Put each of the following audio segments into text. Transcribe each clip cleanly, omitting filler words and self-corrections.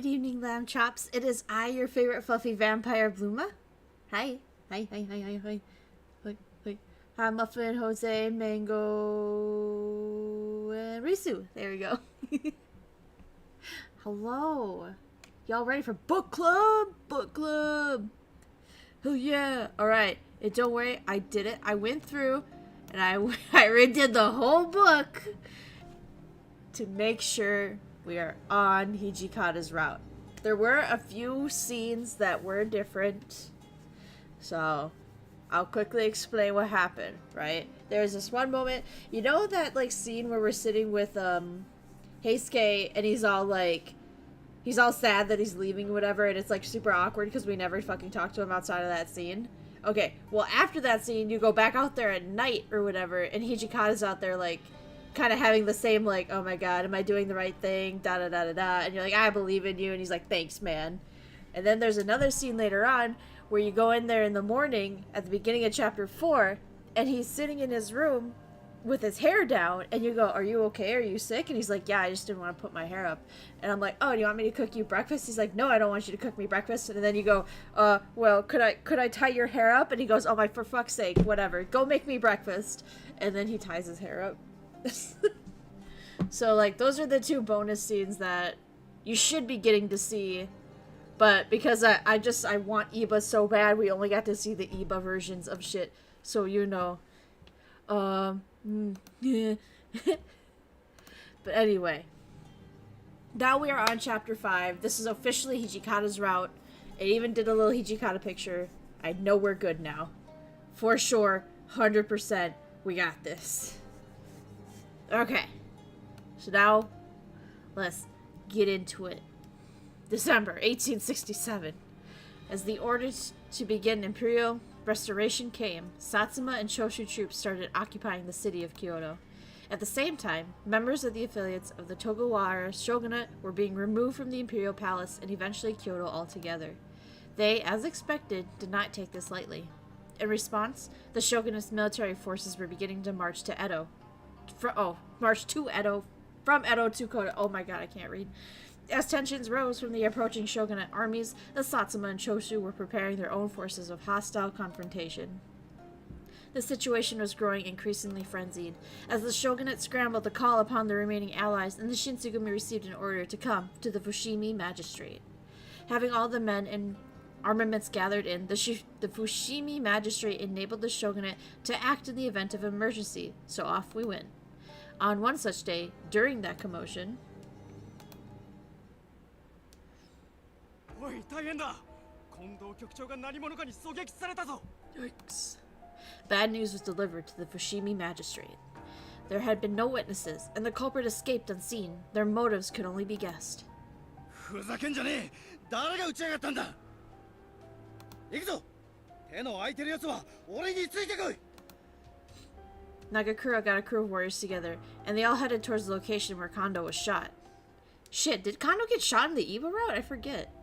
Good evening, lamb chops. It is I, your favorite fluffy vampire, Bluma. Hi. Hi. Hi. Hi, Muffin, Jose, Mango, and Risu. There we go. Hello. Y'all ready for book club? Book club. Oh, yeah. All right. And don't worry, I did it. I went through and I redid the whole book to make sure we are on Hijikata's route. There were a few scenes that were different, so I'll quickly explain what happened, right? There's this one moment, you know that like scene where we're sitting with Heisuke and he's all sad that he's leaving or whatever, and it's like super awkward because we never fucking talked to him outside of that scene. Okay, well after that scene you go back out there at night or whatever, and Hijikata's out there like kind of having the same like, oh my god, am I doing the right thing, da da da da da, and you're like, I believe in you, and he's like, thanks man. And then there's another scene later on where you go in there in the morning at the beginning of chapter 4 and he's sitting in his room with his hair down, and you go, are you okay, are you sick? And he's like, yeah, I just didn't want to put my hair up. And I'm like, oh, do you want me to cook you breakfast? He's like, no, I don't want you to cook me breakfast. And then you go, well, could I tie your hair up? And he goes, oh my, for fuck's sake, whatever, go make me breakfast. And then he ties his hair up. So like those are the two bonus scenes that you should be getting to see, but because I want Iba so bad, we only got to see the Iba versions of shit, so you know. Yeah. But anyway, now we are on chapter 5. This is officially Hijikata's route. It even did a little Hijikata picture. I know we're good now, for sure, 100%. We got this. Okay, so now let's get into it. December 1867. As the orders to begin imperial restoration came, Satsuma and Choshu troops started occupying the city of Kyoto. At the same time, members of the affiliates of the Tokugawa shogunate were being removed from the imperial palace and eventually Kyoto altogether. They, as expected, did not take this lightly. In response, the shogunate's military forces were beginning to march to Edo. March to Edo, from Edo to Kyoto. Oh my god, I can't read. As tensions rose from the approaching shogunate armies, the Satsuma and Choshu were preparing their own forces of hostile confrontation. The situation was growing increasingly frenzied, as the shogunate scrambled to call upon the remaining allies, and the Shinsengumi received an order to come to the Fushimi magistrate. Having all the men and armaments gathered in, the Fushimi magistrate enabled the shogunate to act in the event of emergency, so off we went. On one such day, during that commotion... Yikes. Bad news was delivered to the Fushimi magistrate. There had been no witnesses, and the culprit escaped unseen. Their motives could only be guessed. Nagakura got a crew of warriors together, and they all headed towards the location where Kondo was shot. Shit, did Kondo get shot in the Iba route? I forget.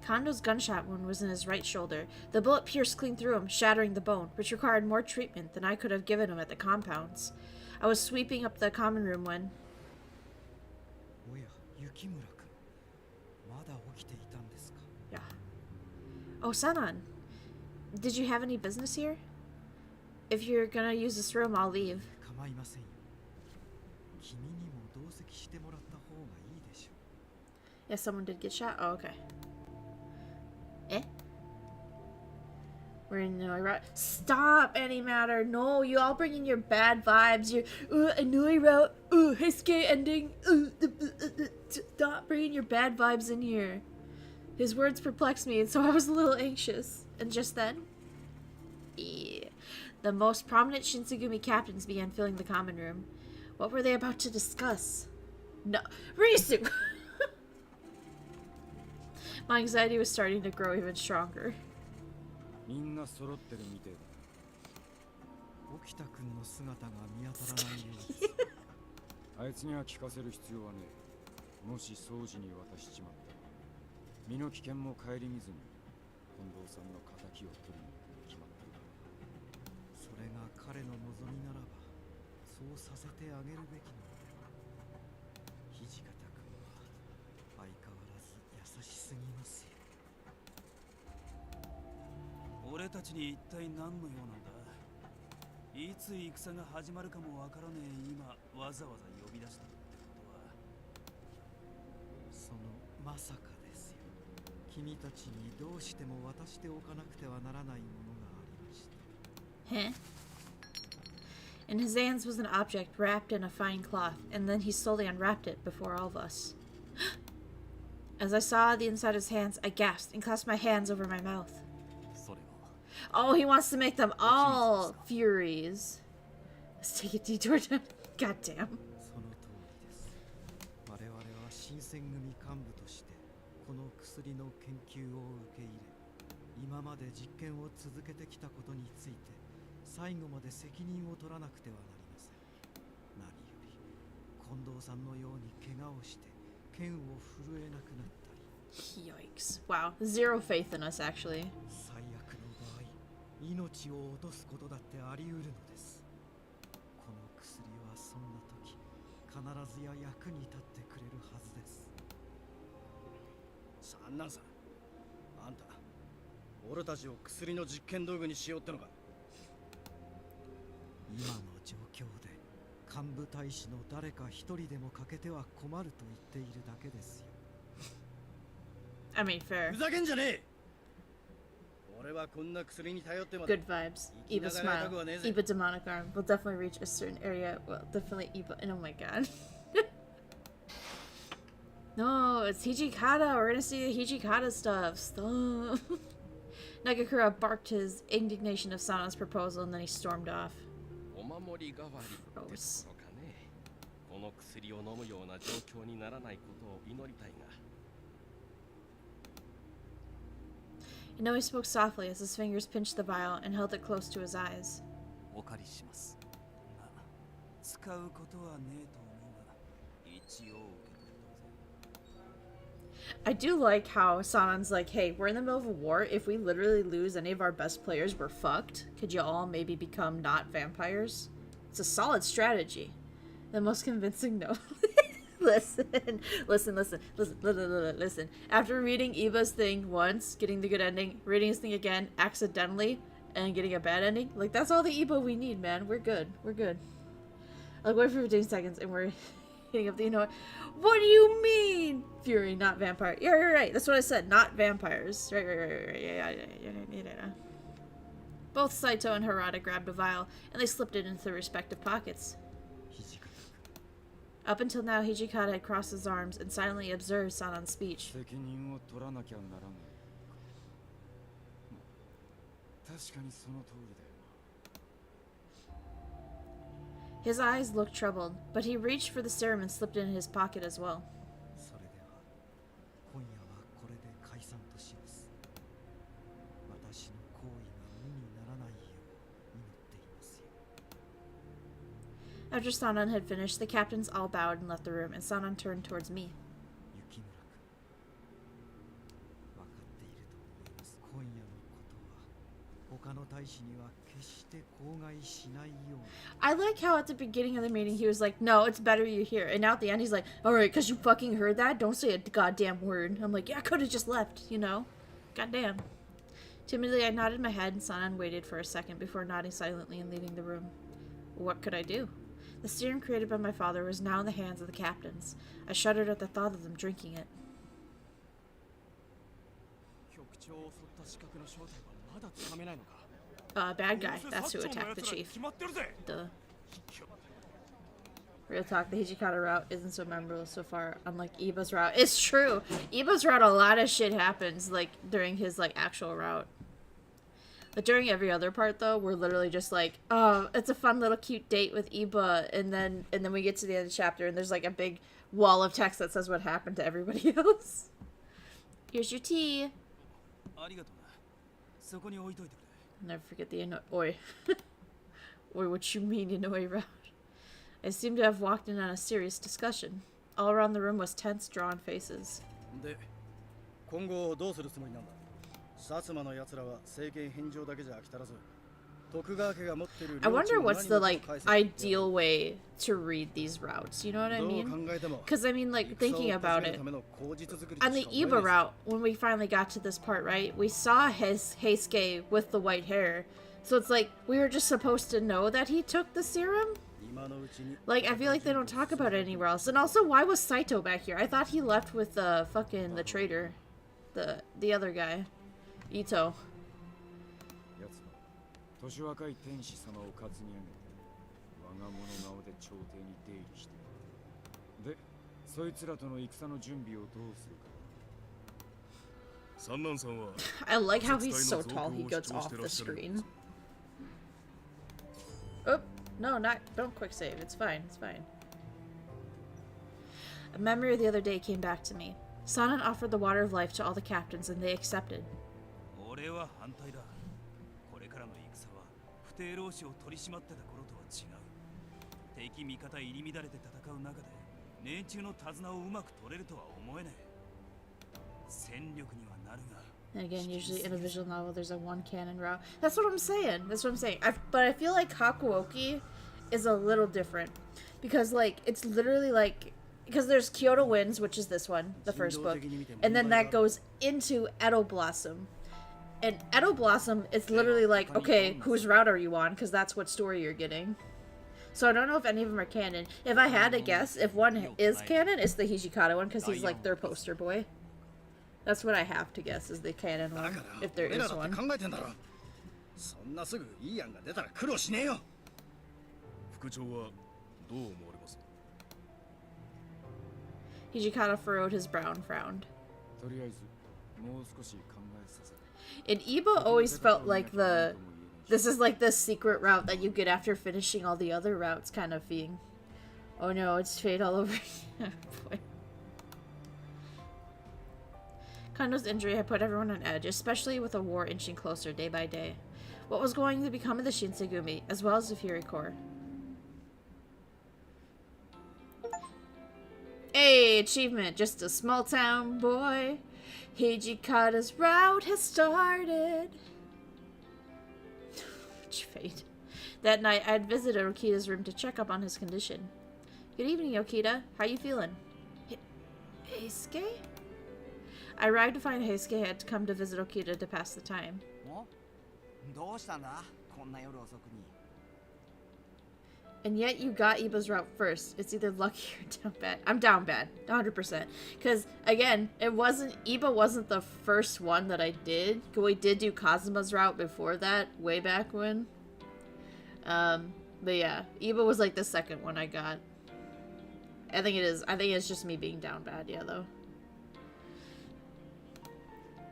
Kondo's gunshot wound was in his right shoulder. The bullet pierced clean through him, shattering the bone, which required more treatment than I could have given him at the compounds. I was sweeping up the common room when... Yeah. Oh, Sanan. Did you have any business here? If you're gonna use this room, I'll leave. Yeah, someone did get shot? Oh, okay. Eh? We're in the route. Stop, Antimatter! No, you all bring in your bad vibes. Your Anui route. Heisuke ending. Stop bringing your bad vibes in here. His words perplexed me, and so I was a little anxious. And just then, the most prominent Shinsengumi captains began filling the common room. What were they about to discuss? No, Risu! My anxiety was starting to grow even stronger. しすぎますよ。俺たちに一体何の用なんだ。いつ戦が始まるかもわからねえ今わざわざ呼び出したってことは。そのまさかですよ。君たちにどうしても渡しておかなくてはならないものがありました。Huh? In his hands was an object wrapped in a fine cloth, and then he slowly unwrapped it before all of us. As I saw the inside of his hands, I gasped and clasped my hands over my mouth. Oh, he wants to make them all Furies. Let's take a detour down. Goddamn. その通りです。我々は新選組幹部としてこの薬の研究を受け入れ、今まで実験を続けてきたことについて最後まで責任を取らなくてはなりません。何より近藤さんのように怪我をして剣を震えなくなったり。Yikes. Wow. Zero faith in us, actually. 最悪の場合、命を落とすことだってあり得るのです。この薬はそんな時、必ずや役に立ってくれるはずです。三男さん、あんた、俺たちを薬の実験道具にしようってのか。今の状況で幹部大使の誰か一人でも欠けては困ると言っているだけですよ。I mean, fair. ふざけんじゃねえ。俺はこんな薬に頼ってまで。Good vibes. Eva smile. Eva demonic arm will definitely reach a certain area. Well, definitely Eva. And oh my god. No, it's Hijikata. We're gonna see the Hijikata stuff. Stop. Nagakura barked his indignation of Sana's proposal and then he stormed off. Gross. この薬を飲むような状況にならないことを祈りたいが。You know, he spoke softly as his fingers pinched the vial and held it close to his eyes. お借りします。使うことはねえと思うが、一応受け取ったぜ。I do like how Sanon's like, hey, we're in the middle of a war. If we literally lose any of our best players, we're fucked. Could you all maybe become not vampires? It's a solid strategy. The most convincing no. Listen. After reading Eva's thing once, getting the good ending, reading his thing again, accidentally, and getting a bad ending, like, that's all the Eva we need, man. We're good. Like, wait for 15 seconds, and we're hitting up the, you know what do you mean? Fury, not vampire. Yeah, you're right. That's what I said. Not vampires. Right. Yeah. Both Saito and Harada grabbed a vial, and they slipped it into their respective pockets. Up until now, Hijikata had crossed his arms and silently observed Sanon's speech. His eyes looked troubled, but he reached for the serum and slipped it in his pocket as well. After Sanon had finished, the captains all bowed and left the room, and Sanon turned towards me. I like how at the beginning of the meeting he was like, no, it's better you're here. And now at the end he's like, alright, because you fucking heard that? Don't say a goddamn word. I'm like, yeah, I could have just left, you know? Goddamn. Timidly, I nodded my head, and Sanon waited for a second before nodding silently and leaving the room. What could I do? The serum created by my father was now in the hands of the captains. I shuddered at the thought of them drinking it. Bad guy. That's who attacked the chief. Duh. Real talk, the Hijikata route isn't so memorable so far, unlike Iba's route. It's true! Iba's route, a lot of shit happens, like, during his, like, actual route. But during every other part, though, we're literally just like, oh, it's a fun little cute date with Iba, and then we get to the end of the chapter, and there's, like, a big wall of text that says what happened to everybody else. Here's your tea! I'll never forget the Oi. Oi, what you mean, Inouye route? I seemed to have walked in on a serious discussion. All around the room was tense, drawn faces. 今後どうするつもりなんだ。薩摩の奴らは政権返上だけじゃ飽き足らず、I wonder what's the like ideal way to read these routes, you know what I mean? Because I mean, like, thinking about it, on the Iba route, when we finally got to this part, right, we saw Heisuke with the white hair, so it's like we were just supposed to know that he took the serum. Like, I feel like they don't talk about it anywhere else. And also, why was Saito back here? I thought he left with the traitor, the other guy, Ito. 年若い天使様を担ぎ上げて我が物顔で朝廷に出入りしている。で、そいつらとの戦の準備をどうするか。三男さんは I like how he's so tall he gets off the screen. Oh, no, don't quick save. It's fine, it's fine. A memory of the other day came back to me. Sanan offered the water of life to all the captains and they accepted. 俺は反対だ。これからの戦は不定老子を取り締まってた頃とは違う。敵味方入り乱れて戦う中で年中の手綱をうまく取れるとは思えねえ。戦力にはなるが。 And again, usually in a visual novel, there's a one canon route. That's what I'm saying. That's what I'm saying. But I feel like Hakuoki is a little different because, like, it's literally like because there's Kyoto Winds, which is this one, the first book, and then that goes into Edo Blossom. And Edo Blossom, it's literally like, okay, whose route are you on? Because that's what story you're getting. So I don't know if any of them are canon. If I had to guess, if one is canon, it's the Hijikata one because he's like their poster boy. That's what I have to guess is the canon one, if there is one. そんなすぐいい案が出たら苦労しねえよ。副長はどう思われます？ Hijikata furrowed his brow and frowned. とりあえずもう少し考えさせる。 And Iba always felt like this is like the secret route that you get after finishing all the other routes kind of thing. Oh no, it's fate all over. Boy. Kondo's injury had put everyone on edge, especially with a war inching closer day by day. What was going to become of the Shinsegumi, as well as the Fury Corps? Hey, achievement! Just a small town boy. Hijikata's route has started. Which fate. That night, I had visited Okita's room to check up on his condition. Good evening, Okita. How you feeling? Heisuke? I arrived to find Heisuke had come to visit Okita to pass the time. And yet you got Iba's route first. It's either lucky or down bad. I'm down bad, 100%. Because, again, Iba wasn't the first one that I did. We did do Kazuma's route before that, way back when. But yeah, Iba was like the second one I got. I think it's just me being down bad, yeah, though.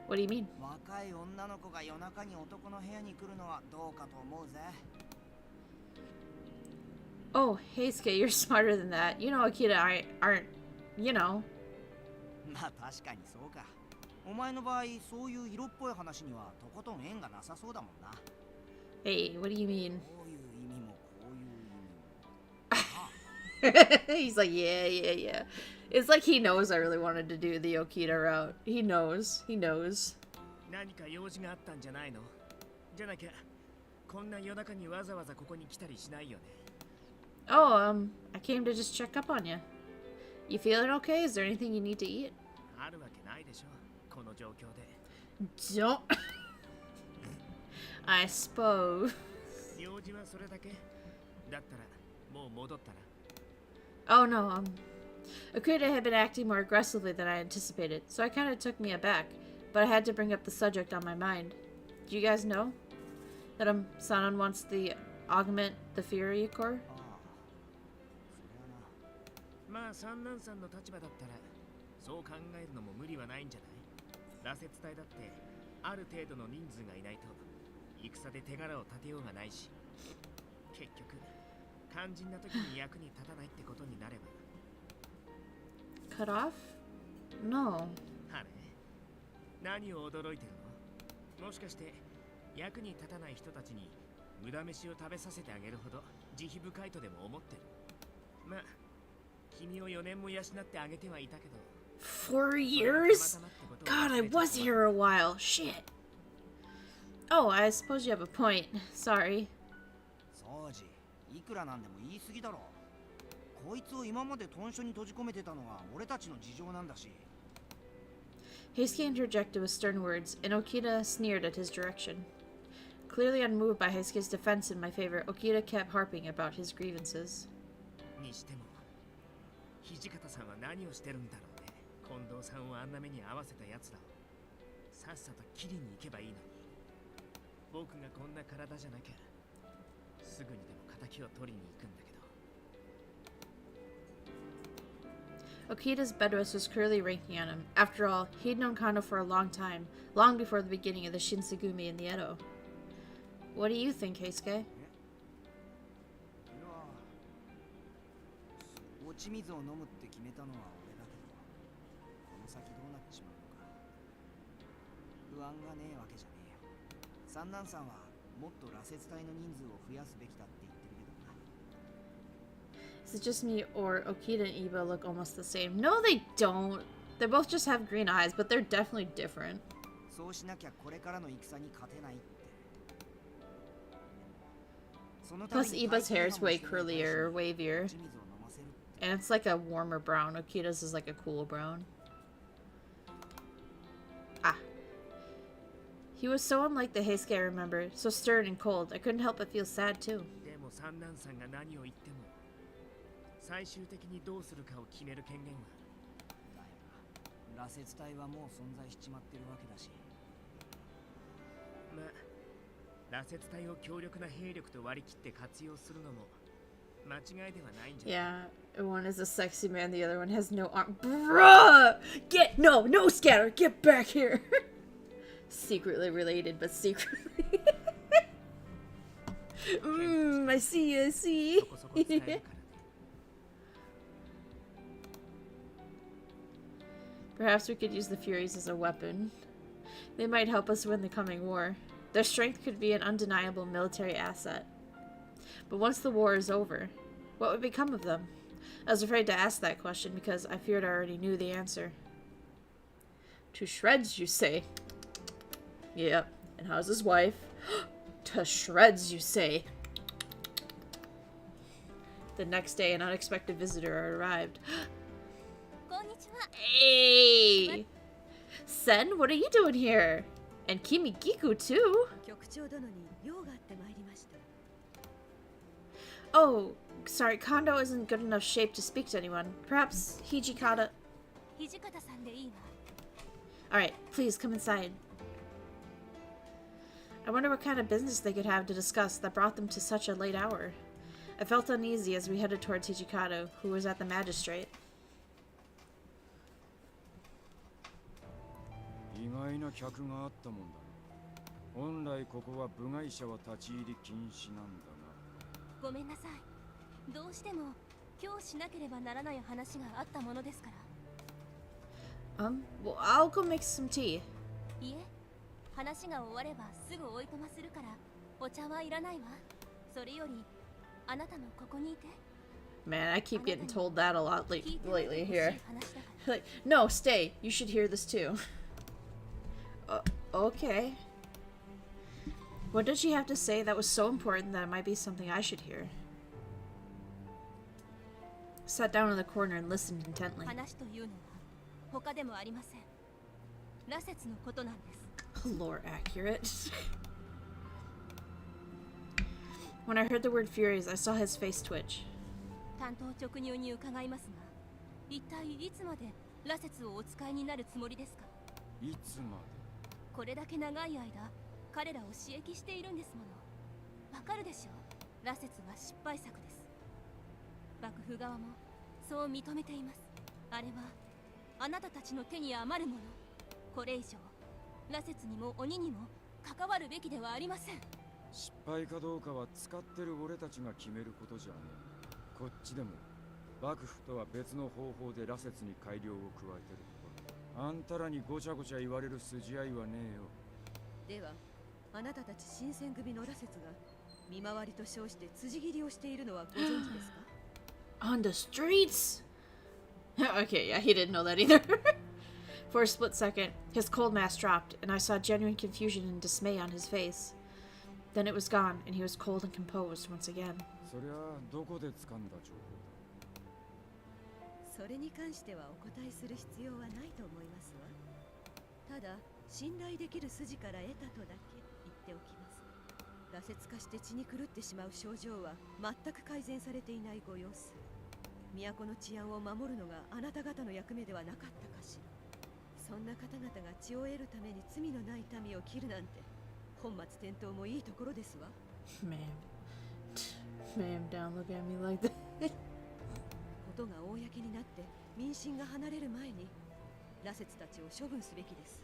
What do you mean? Oh, Heisuke, you're smarter than that. You know Akita aren't, you know. Hey, what do you mean? He's like, yeah. It's like he knows I really wanted to do the Okita route. He knows. Oh, I came to just check up on you. You feeling okay? Is there anything you need to eat? Don't. I suppose. Oh no, Okuda had been acting more aggressively than I anticipated, so it kind of took me aback, but I had to bring up the subject on my mind. Do you guys know that Sanan wants to augment the Fury Corps? Cut off? No. 4 years? God, I was here a while. Shit. Oh, I suppose you have a point. Sorry. そうじ、いくらなんでも言い過ぎだろ。こいつを今まで豚書に閉じ込めてたのは俺たちの事情なんだし。Heisuke interjected with stern words, and Okita sneered at his direction. Clearly unmoved by Heisuke's defense in my favor, Okita kept harping about his grievances. にしても土方さんは何をしてるんだろうね。近藤さんをあんな目に遭わせたやつらをさっさと切りに行けばいいのに。僕がこんな体じゃなきゃすぐにでも仇を取りに行くんだけど。Okita's bedrest was clearly ranking on him. After all, he'd known Kando for a long time, long before the beginning of the Shinsengumi in the Edo. What do you think, Heisuke? 落ち水を飲むって決めたのは俺だけど、この先どうなっちまうのか不安がねえわけじゃねえよ。三男さんはもっと羅刹隊の人数を増やすべきだって言ってるけどな。 Is it just me, or Okita and Iba look almost the same? No, they don't. They both just have green eyes, but they're definitely different. そうしなきゃこれからの戦に勝てないって。 Plus, Iba's hair is way curlier, wavier. And it's like a warmer brown. Okita's is like a cool brown. Ah. He was so unlike the Heisuke I remember. So stern and cold. I couldn't help but feel sad too. でも三男さんが何を言っても最終的にどうするかを決める権限は。だよな。羅刹隊はもう存在しちまってるわけだし。まあ、羅刹隊を強力な兵力と割り切って活用するのも間違いではないんじゃない。Yeah, one is a sexy man, the other one has no arm. Bruh! No scatter, get back here! Secretly related, but secretly. I see. そこそこ使えるからね。Perhaps we could use the Furies as a weapon. They might help us win the coming war. Their strength could be an undeniable military asset. But once the war is over, what would become of them? I was afraid to ask that question because I feared I already knew the answer. To shreds, you say? Yep. And how's his wife? To shreds, you say? The next day, an unexpected visitor arrived. Hey! Sen, what are you doing here? And Kimigiku, too? Oh, sorry, Kondo isn't good enough shape to speak to anyone. Perhaps Hijikata... Alright, please come inside. I wonder what kind of business they could have to discuss that brought them to such a late hour. I felt uneasy as we headed towards Hijikata, who was at the magistrate. 意外な客があったもんだ。本来ここは部外者は立ち入り禁止なんだが。ごめんなさい。どうしても今日しなければならない話があったものですから。Well, I'll go make some tea. いえ、話が終わればすぐおいとまするからお茶はいらないわ。それよりあなたもここにいて。Man, I keep getting told that a lot lately here. Like, no, stay. You should hear this too. Okay. What did she have to say that was so important that it might be something I should hear? Sat down in the corner and listened intently. 話というのは他でもありません。羅刹のことなんです。Lore accurate. When I heard the word Furies, I saw his face twitch. 担当直入に伺いますが、一体いつまで羅刹をお使いになるつもりですか？いつまで？これだけ長い間彼らを刺激しているんですもの。わかるでしょう。羅刹は失敗作です。幕府側もそう認めています。あれはあなたたちの手に余るもの。これ以上羅刹にも鬼にも関わるべきではありません。失敗かどうかは使ってる俺たちが決めることじゃねえ。こっちでも幕府とは別の方法で羅刹に改良を加えてる。あんたらにごちゃごちゃ言われる筋合いはねえよ。では、あなたたち新選組の羅刹が見回りと称して辻斬りをしているのはご存知ですか？ On the streets? Okay, yeah, he didn't know that either. For a split second, his cold mask dropped, and I saw genuine confusion and dismay on his face. Then it was gone, and he was cold and composed once again. そりゃどこで掴んだ情報だ。それに関してはお答えする必要はないと思いますわ。ただ信頼できる筋から得たとだけ言っておきます。羅刹化して血に狂ってしまう症状は全く改善されていないご様子。都の治安を守るのがあなた方の役目ではなかったかしら。そんな方々が血を得るために罪のない民を切るなんて本末転倒もいいところですわ。Ma'am, down, look at me like that. ことが公になって民心が離れる前に羅刹たちを処分すべきです。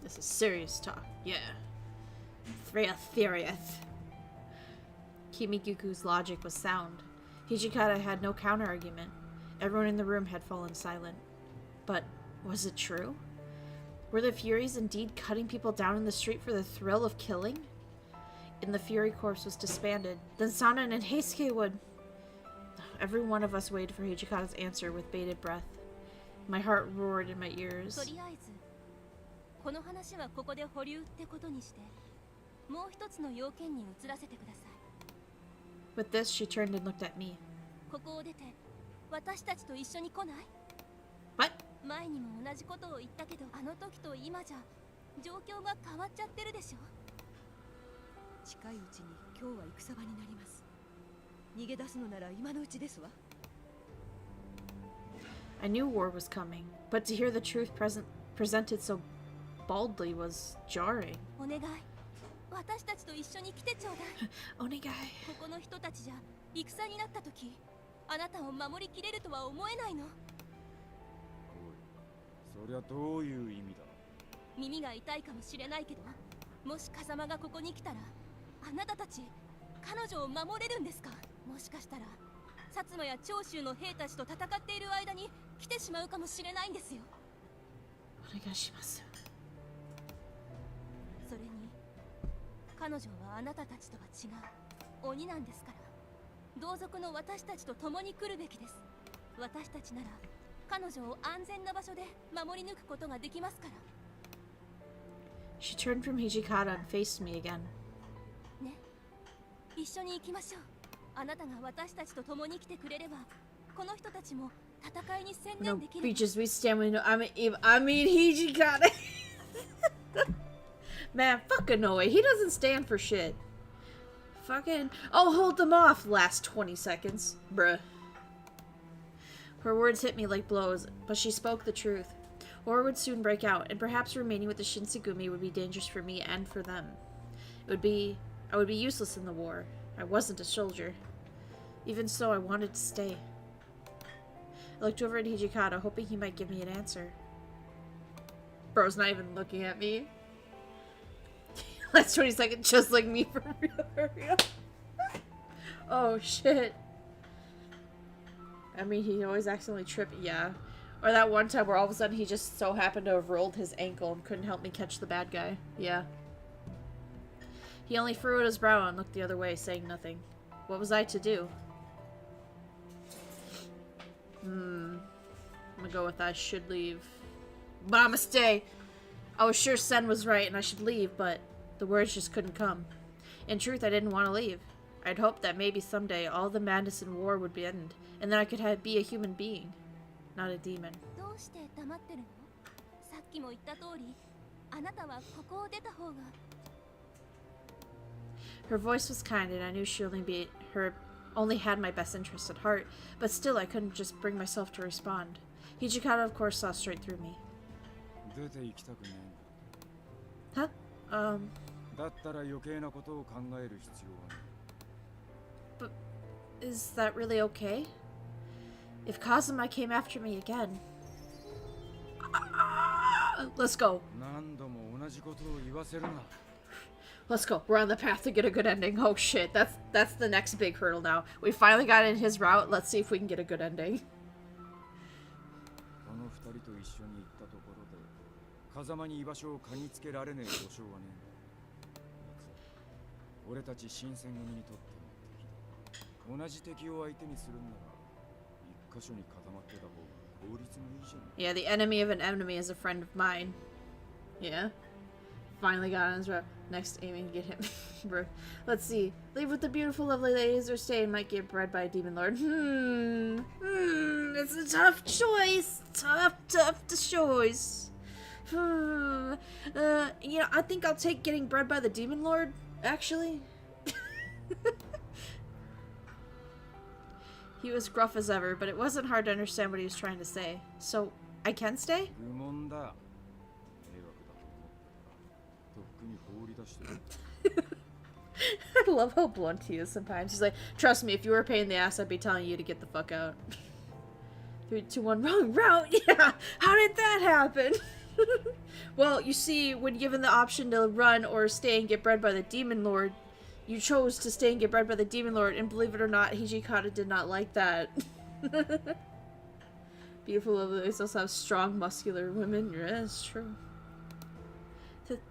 This is serious talk. Yeah. Freya Theriath. Kimikuku's logic was sound. Hijikata had no counter-argument. Everyone in the room had fallen silent. But was it true? Were the Furies indeed cutting people down in the street for the thrill of killing? And the Fury Corps was disbanded. Then Sana and Heisuke would... Every one of us waited for Hijikata's answer with bated breath. My heart roared in my ears. とりあえずこの話はここで保留ってことにして、もう一つの要件に移らせてください。 With this, she turned and looked at me. ここを出て私たちと一緒に来ない？ What? 前にも同じことを言ったけど、あの時と今じゃ状況が変わっちゃってるでしょ。近いうちに今日は戦場になります。逃げ出すのなら今のうちですわ。I knew war was coming, but to hear the truth presented so baldly was jarring. お願い、私たちと一緒に来てちょうだい。お願い。ここの人たちじゃ戦になった時、あなたを守りきれるとは思えないの。おい、そりゃどういう意味だ。耳が痛いかもしれないけど、もし風間がここに来たら、あなたたち彼女を守れるんですか？もしかしたら薩摩や長州の兵たちと戦っている間に来てしまうかもしれないんですよ。お願いします。それに彼女はあなたたちとは違う鬼なんですから、同族の私たちと共に来るべきです。私たちなら彼女を安全な場所で守り抜くことができますから。 She turned from Hijikata and faced me again. ね、一緒に行きましょう。あなたが私たちと共に来てくれれば、この人たちも戦いに専 No 念できる。 beaches we stand with no. I mean Hijikata. Man, fucking no way. He doesn't stand for shit. Fucking. Oh, hold them off. Last 20 seconds, bruh. Her words hit me like blows, but she spoke the truth. War would soon break out, and perhaps remaining with the Shinsengumi would be dangerous for me and for them. I would be useless in the war. I wasn't a soldier. Even so, I wanted to stay. I looked over at Hijikata, hoping he might give me an answer. Bro's not even looking at me. Last 20 seconds, just like me, for real. Oh, shit. I mean, he always accidentally tripped. Yeah. Or that one time where all of a sudden he just so happened to have rolled his ankle and couldn't help me catch the bad guy. Yeah. He only furrowed his brow and looked the other way, saying nothing. What was I to do? I'm gonna go with I should leave. But I'ma stay. I was sure Sen was right and I should leave, but the words just couldn't come. In truth, I didn't want to leave. I'd hoped that maybe someday all the madness and war would end, and then I could be a human being, not a demon. どうして黙ってるの？さっきも言った通り、あなたはここを出た方が。 Her voice was kind, and I knew she only had my best interest at heart, but still I couldn't just bring myself to respond. Hijikata, of course, saw straight through me. 出て行きたくねえ。 Huh? だったら余計なことを考える必要はない。 But is that really okay? If Kazuma came after me again... Let's go. 何度も同じことを言わせるな。 Let's go. We're on the path to get a good ending. Oh shit, that's the next big hurdle now. We finally got in his route. Let's see if we can get a good ending. この二人と一緒に行ったところで、風間に居場所を嗅ぎつけられねえ保証はねえんだ。俺たち新選組にとっても敵だ。同じ敵を相手にするんなら、一箇所に固まってた方が Yeah, the enemy of an enemy is a friend of mine. Yeah. Finally got on his route. Next, aiming to get him. Let's see. Leave with the beautiful, lovely ladies or stay and might get bred by a demon lord. It's a tough choice. Tough choice. You know, I think I'll take getting bred by the demon lord, actually. He was gruff as ever, but it wasn't hard to understand what he was trying to say. So, I can stay? I love how blunt he is sometimes. He's like, trust me, if you were a pain in the ass, I'd be telling you to get the fuck out. 3, 2, 1, wrong route! Yeah! How did that happen? Well, you see, when given the option to run or stay and get bred by the demon lord, you chose to stay and get bred by the demon lord, and believe it or not, Hijikata did not like that. Beautiful, lovely, they also have strong, muscular women. Yeah, it's true.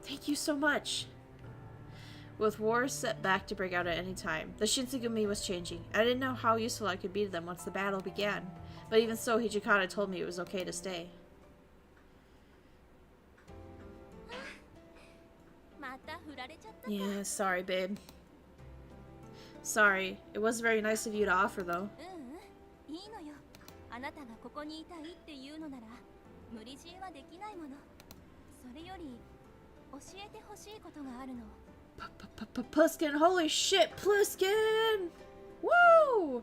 Thank you so much. With war set back to break out at any time, the Shinsengumi was changing. I didn't know how useful I could be to them once the battle began. But even so, Hijikata told me it was okay to stay. Yeah, sorry, babe. Sorry. It was very nice of you to offer, though. Pluskin, holy shit, Pluskin! Woo!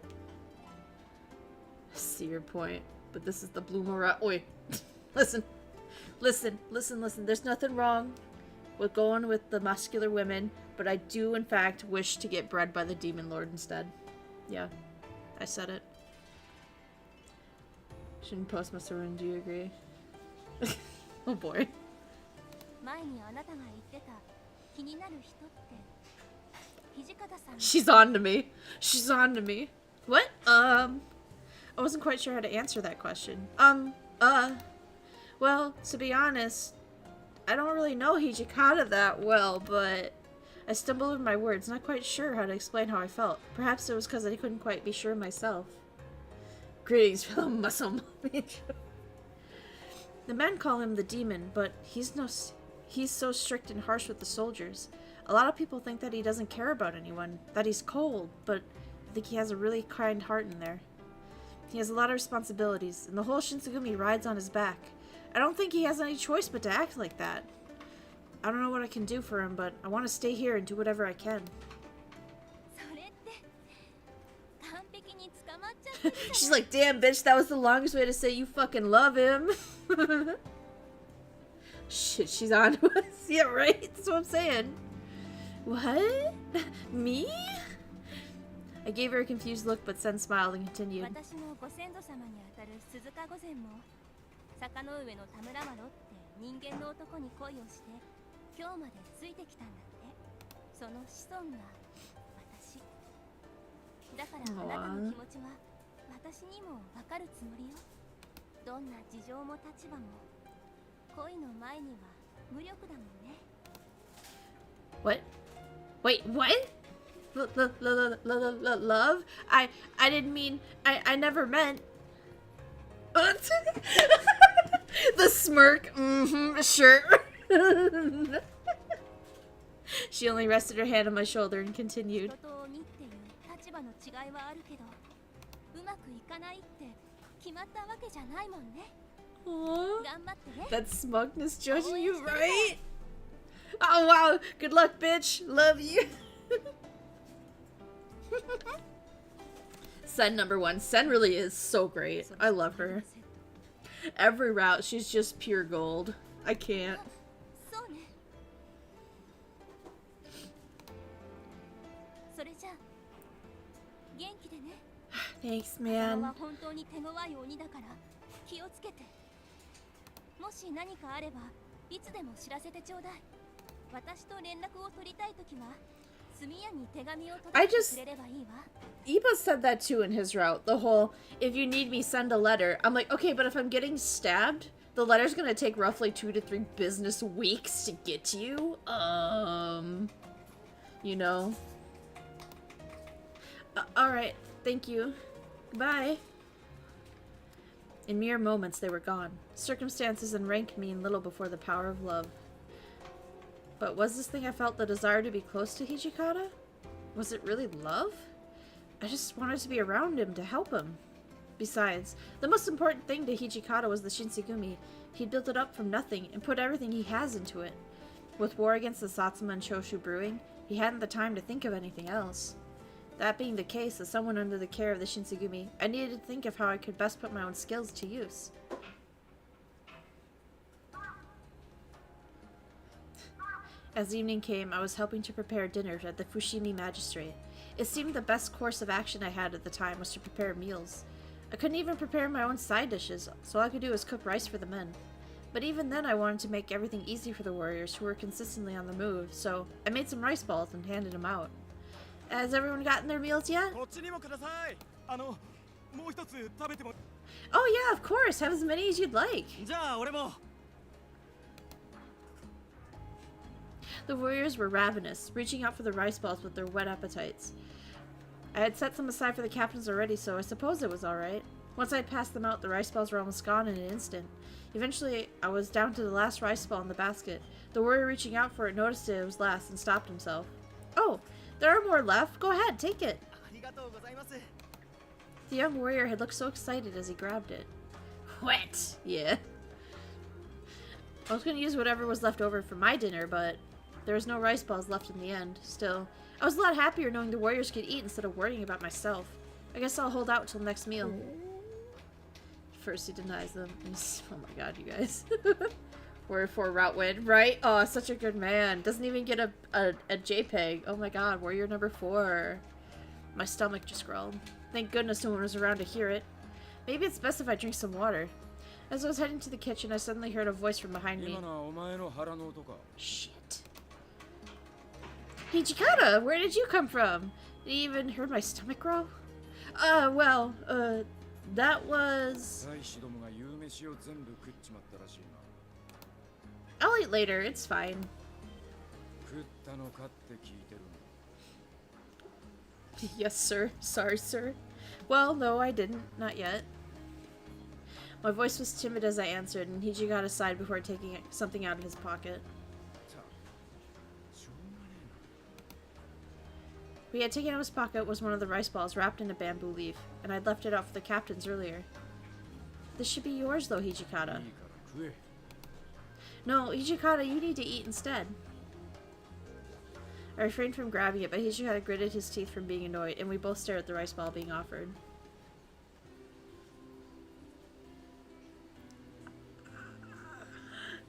I see your point, but this is the Blue Morale. Oi, listen. There's nothing wrong with going with the muscular women, but I do, in fact, wish to get bred by the Demon Lord instead. Yeah, I said it. Shouldn't post my surrender, do you agree? Oh boy. She's on to me. She's on to me. What? I wasn't quite sure how to answer that question. Well, to be honest, I don't really know Hijikata that well, but I stumbled over my words, not quite sure how to explain how I felt. Perhaps it was because I couldn't quite be sure myself. Greetings, fellow muscle mommy. The men call him the demon, but he's so strict and harsh with the soldiers. A lot of people think that he doesn't care about anyone, that he's cold, but I think he has a really kind heart in there. He has a lot of responsibilities, and the whole Shinsengumi rides on his back. I don't think he has any choice but to act like that. I don't know what I can do for him, but I want to stay here and do whatever I can. She's like, damn, bitch, that was the longest way to say you fucking love him. Shit, she's on to us. Yeah, right? That's what I'm saying. What? Me? I gave her a confused look, but Sen smiled and continued. What? Wait, what? Love? I didn't mean, I never meant. The smirk, sure. She only rested her hand on my shoulder and continued. Aww. That smugness judging you, right? Oh wow, good luck, bitch. Love you. Sen #1. Sen really is so great. I love her. Every route, she's just pure gold. I can't. Thanks, man. Iba said that too in his route. The whole, if you need me, send a letter. I'm like, okay, but if I'm getting stabbed, the letter's gonna take roughly 2 to 3 business weeks to get to you. You know. Alright, thank you. Goodbye. In mere moments they were gone. Circumstances and rank mean little before the power of love. But was this thing I felt the desire to be close to Hijikata? Was it really love? I just wanted to be around him to help him. Besides, the most important thing to Hijikata was the Shinsengumi. He'd built it up from nothing and put everything he has into it. With war against the Satsuma and Choshu brewing, he hadn't the time to think of anything else. That being the case, as someone under the care of the Shinsengumi, I needed to think of how I could best put my own skills to use. As evening came, I was helping to prepare dinner at the Fushimi Magistrate. It seemed the best course of action I had at the time was to prepare meals. I couldn't even prepare my own side dishes, so all I could do was cook rice for the men. But even then I wanted to make everything easy for the warriors who were consistently on the move, so I made some rice balls and handed them out. Has everyone gotten their meals yet? Oh yeah, of course! Have as many as you'd like! The warriors were ravenous, reaching out for the rice balls with their wet appetites. I had set some aside for the captains already, so I suppose it was alright. Once I had passed them out, the rice balls were almost gone in an instant. Eventually, I was down to the last rice ball in the basket. The warrior reaching out for it noticed it was last and stopped himself. Oh, there are more left. Go ahead, take it. The young warrior had looked so excited as he grabbed it. Wet! Yeah. I was going to use whatever was left over for my dinner, but there was no rice balls left in the end. Still, I was a lot happier knowing the warriors could eat instead of worrying about myself. I guess I'll hold out till next meal. First he denies them. Oh my god, you guys. Warrior 4 route win, right? Oh, such a good man. Doesn't even get a JPEG. Oh my god, warrior number 4. My stomach just growled. Thank goodness no one was around to hear it. Maybe it's best if I drink some water. As I was heading to the kitchen, I suddenly heard a voice from behind me. Shit. Hijikata, where did you come from? Did you even hear my stomach grow? That was... I'll eat later, it's fine. Yes, sir. Sorry, sir. Well, no, I didn't. Not yet. My voice was timid as I answered, and Hijikata sighed before taking something out of his pocket. What he had taken out of his pocket was one of the rice balls wrapped in a bamboo leaf, and I'd left it out for the captains earlier. This should be yours, though, Hijikata. No, Hijikata, you need to eat instead. I refrained from grabbing it, but Hijikata gritted his teeth from being annoyed, and we both stared at the rice ball being offered.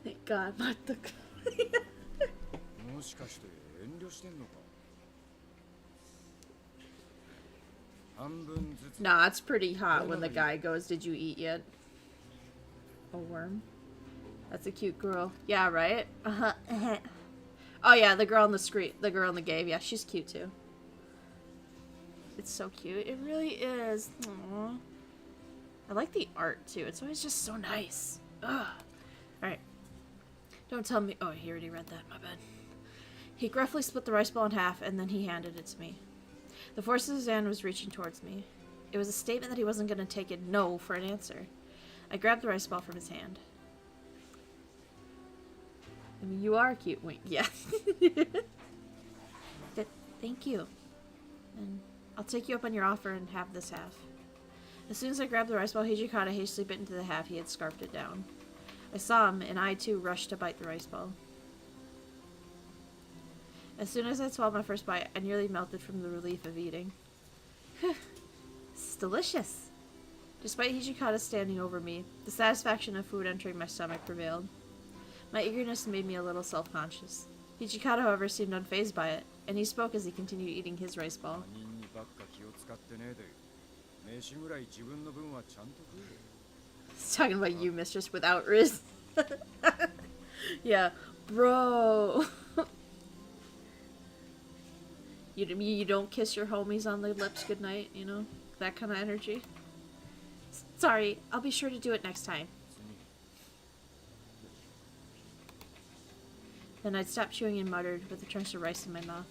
Thank God, Nah, it's pretty hot when the guy goes, "Did you eat yet?" A worm? That's a cute girl. Yeah, right? Oh yeah, the girl on the screen, the girl in the game. Yeah, she's cute too. It's so cute. It really is. Aww. I like the art too. It's always just so nice. Ugh. Alright. Don't tell me. Oh, he already read that. My bad. He gruffly split the rice ball in half, and then he handed it to me. The force of his hand was reaching towards me. It was a statement that he wasn't going to take a no for an answer. I grabbed the rice ball from his hand. I mean, you are cute. Wait, yeah. Thank you. And I'll take you up on your offer and have this half. As soon as I grabbed the rice ball, Hijikata hastily bit into the half he had scarfed it down. I saw him, and I too rushed to bite the rice ball. As soon as I swallowed my first bite, I nearly melted from the relief of eating. It's delicious. Despite Hijikata standing over me, the satisfaction of food entering my stomach prevailed. My eagerness made me a little self-conscious. Hijikata, however, seemed unfazed by it, and he spoke as he continued eating his rice ball. He's talking about you, mistress, without Riz. Yeah, bro. You don't kiss your homies on the lips goodnight, you know? That kind of energy. Sorry, I'll be sure to do it next time. Then I'd stopped chewing and muttered with a chunk of rice in my mouth.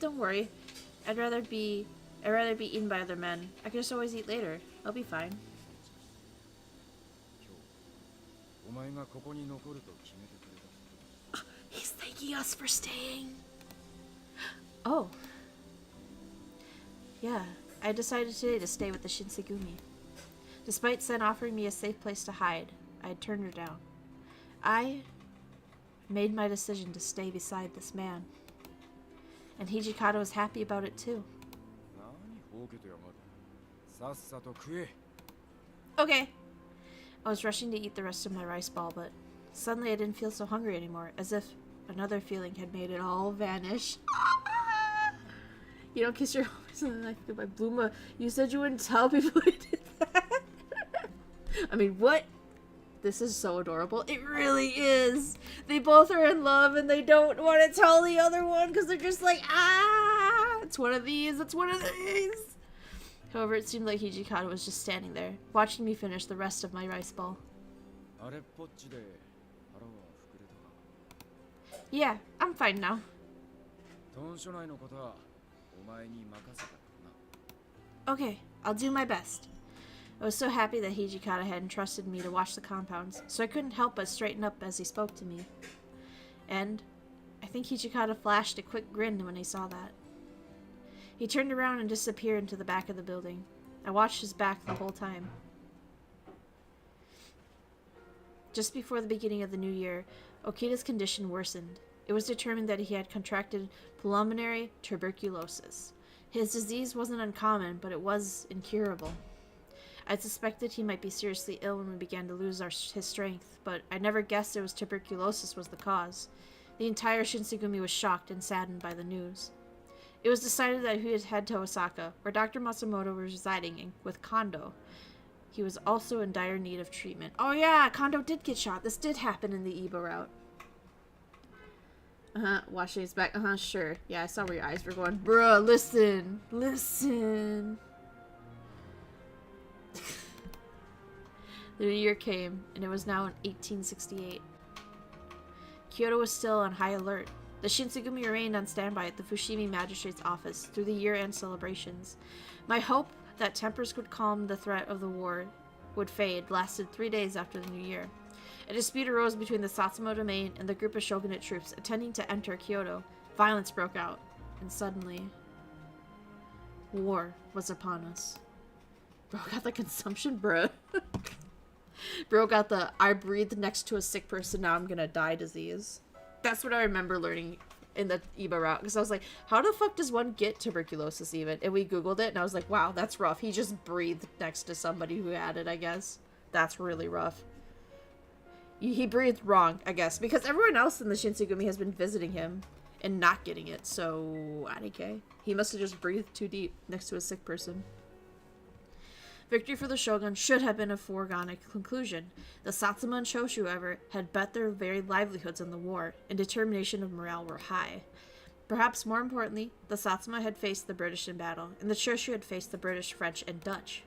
Don't worry. I'd rather be I'd rather be eaten by other men. I can just always eat later. I'll be fine. お前がここに残ると決めてくれた。 He's thanking us for staying. Oh. Yeah, I decided today to stay with the Shinsegumi. Despite Sen offering me a safe place to hide, I had turned her down. I made my decision to stay beside this man. And Hijikata was happy about it too. 何ほうけてやがる。さっさと食え。 Okay. I was rushing to eat the rest of my rice ball, but suddenly I didn't feel so hungry anymore, as if another feeling had made it all vanish. You don't kiss your homies on the neck by Bluma. You said you wouldn't tell people you did that. I mean, what? This is so adorable. It really is. They both are in love and they don't want to tell the other one because they're just like, ah, it's one of these, it's one of these. However, it seemed like Hijikata was just standing there, watching me finish the rest of my rice ball. あれっぽっちで腹は膨れたか。 Yeah, I'm fine now. 豚書内のことはお前に任せたからな。 Okay, I'll do my best. I was so happy that Hijikata had entrusted me to watch the compounds, so I couldn't help but straighten up as he spoke to me. And I think Hijikata flashed a quick grin when he saw that. He turned around and disappeared into the back of the building. I watched his back the whole time. Just before the beginning of the new year, Okita's condition worsened. It was determined that he had contracted pulmonary tuberculosis. His disease wasn't uncommon, but it was incurable. I suspected he might be seriously ill when we began to lose his strength, but I never guessed it was tuberculosis was the cause. The entire Shinsegumi was shocked and saddened by the news. It was decided that he would head to Osaka, where Dr. Matsumoto was residing with Kondo. He was also in dire need of treatment. Oh yeah, Kondo did get shot. This did happen in the Iba route. Washing his back. Sure. Yeah, I saw where your eyes were going. Bruh, listen. Listen. The new year came, and it was now in 1868. Kyoto was still on high alert. The Shinsegumi remained on standby at the Fushimi Magistrate's office through the year-end celebrations. My hope that tempers could calm the threat of the war would fade lasted 3 days after the new year. A dispute arose between the Satsuma domain and the group of shogunate troops attempting to enter Kyoto. Violence broke out, and suddenly, war was upon us. Bro got the consumption, bruh. Bro got the I breathed next to a sick person, now I'm gonna die disease. That's what I remember learning in the Iba route, because I was like, how the fuck does one get tuberculosis even? And we googled it, and I was like, wow, that's rough. He just breathed next to somebody who had it, I guess. That's really rough. He breathed wrong, I guess, because everyone else in the Shinsegumi has been visiting him and not getting it, so I don't care. He must have just breathed too deep next to a sick person. Victory for the shogun should have been a foregone conclusion. The Satsuma and Choshu, however, had bet their very livelihoods on the war, and determination of morale were high. Perhaps more importantly, the Satsuma had faced the British in battle, and the Choshu had faced the British, French, and Dutch.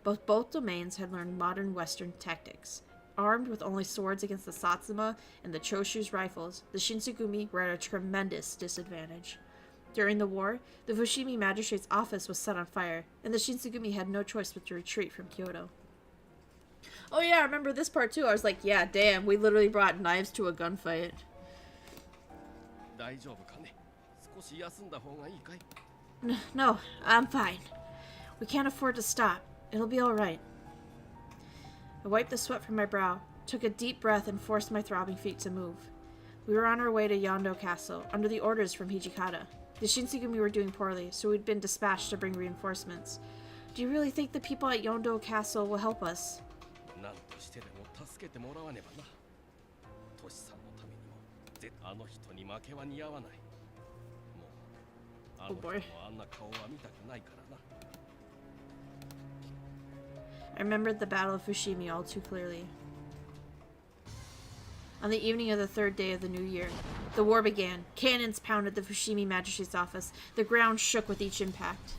Both domains had learned modern Western tactics. Armed with only swords against the Satsuma and the Choshu's rifles, the Shinsegumi were at a tremendous disadvantage. During the war, the Fushimi Magistrate's office was set on fire, and the Shinsegumi had no choice but to retreat from Kyoto. Oh yeah, I remember this part too. I was like, yeah, damn, we literally brought knives to a gunfight. No, I'm fine. We can't afford to stop. It'll be alright. I wiped the sweat from my brow, took a deep breath, and forced my throbbing feet to move. We were on our way to Yondo Castle, under the orders from Hijikata. The Shinsegumi were doing poorly, so we'd been dispatched to bring reinforcements. Do you really think the people at Yondo Castle will help us? Oh boy. I remembered the Battle of Fushimi all too clearly. On the evening of the third day of the new year, the war began. Cannons pounded the Fushimi Magistrate's office. The ground shook with each impact.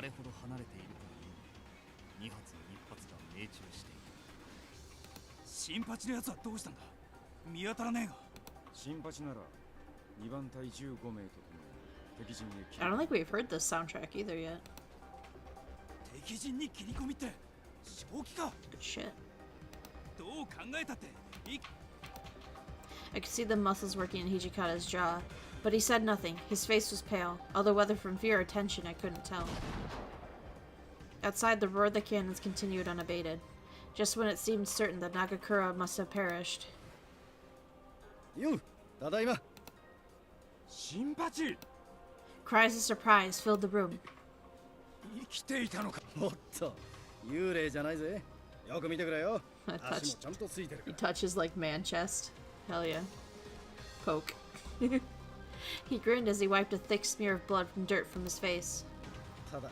れほど離れているという2発の1発が命中している。新八のやつはどうしたんだ？見当たらねえが。新八なら2番隊15名とともに敵陣へ切り I don't think we've heard this soundtrack either yet. 敵陣に切り込みって正気か？ Shit. どう考えたってI could see the muscles working in Hijikata's jaw, but he said nothing. His face was pale, although whether from fear or tension I couldn't tell. Outside, the roar of the cannons continued unabated. Just when it seemed certain that Nagakura must have perished. You, tadaima. Shinpachi! Cries of surprise filled the room. 生きていたのか。おっと、幽霊じゃないぜ。よく見てくれよ。 I 足も touched. ちゃんとついてるか He ら。 touches like man chest. Hell yeah. Poke. He grinned as he wiped a thick smear of blood from dirt from his face. ただ、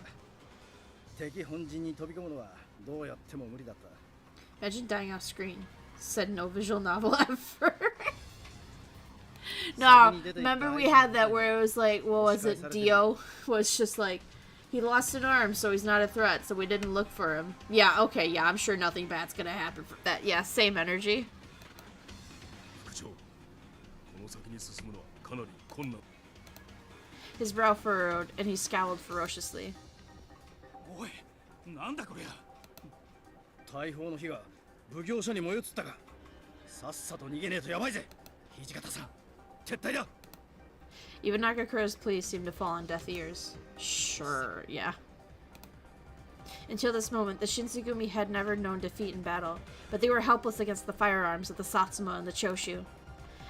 敵本陣に飛び込むのはどうやっても無理だった。 Imagine dying off screen. Said no visual novel ever. No, remember we had that where it was like, what was it? Dio was just like, he lost an arm, so he's not a threat, so we didn't look for him. Yeah, okay, yeah, I'm sure nothing bad's gonna happen for that. Yeah, same energy. 副長、この先に進むのはかなり困難。 His brow furrowed, and he scowled ferociously. おい、なんだこりゃ。大砲の火が奉行所に燃え移ったか。さっさと逃げねえとやばいぜ。土方さん、撤退だ。 Even Nagakura's pleas seemed to fall on deaf ears. Sure, yeah. Until this moment, the Shinsengumi had never known defeat in battle, but they were helpless against the firearms of the Satsuma and the Choshu.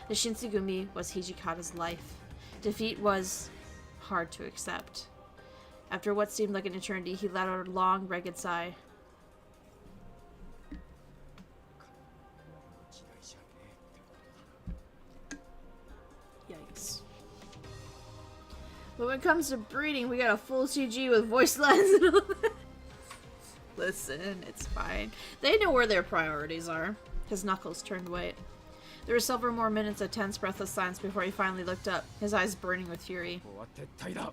The Shinsengumi was Hijikata's life. Defeat was hard to accept. After what seemed like an eternity, he let out a long, ragged sigh. Yikes. But when it comes to breeding, we got a full CG with voice lines and all that. Listen, it's fine. They know where their priorities are. His knuckles turned white. There were several more minutes of tense, breathless silence before he finally looked up, his eyes burning with fury. ここは撤退だ。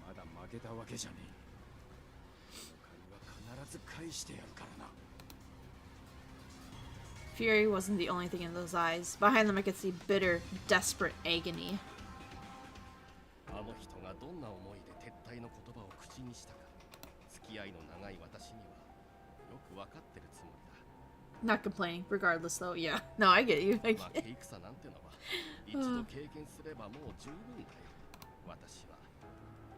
まだ負けたわけじゃねえ。借りは必ず返してやるからな。 Fury wasn't the only thing in those eyes. Behind them I could see bitter, desperate agony. あの人がどんな思いで撤退の言葉を口にしたか、付き合いの長い私にはよく分かってるつもりだ。 Not complaining, regardless though. Yeah. No, I get you. I 負 get け戦なんてのは一度経験すればもう十分だよ。私は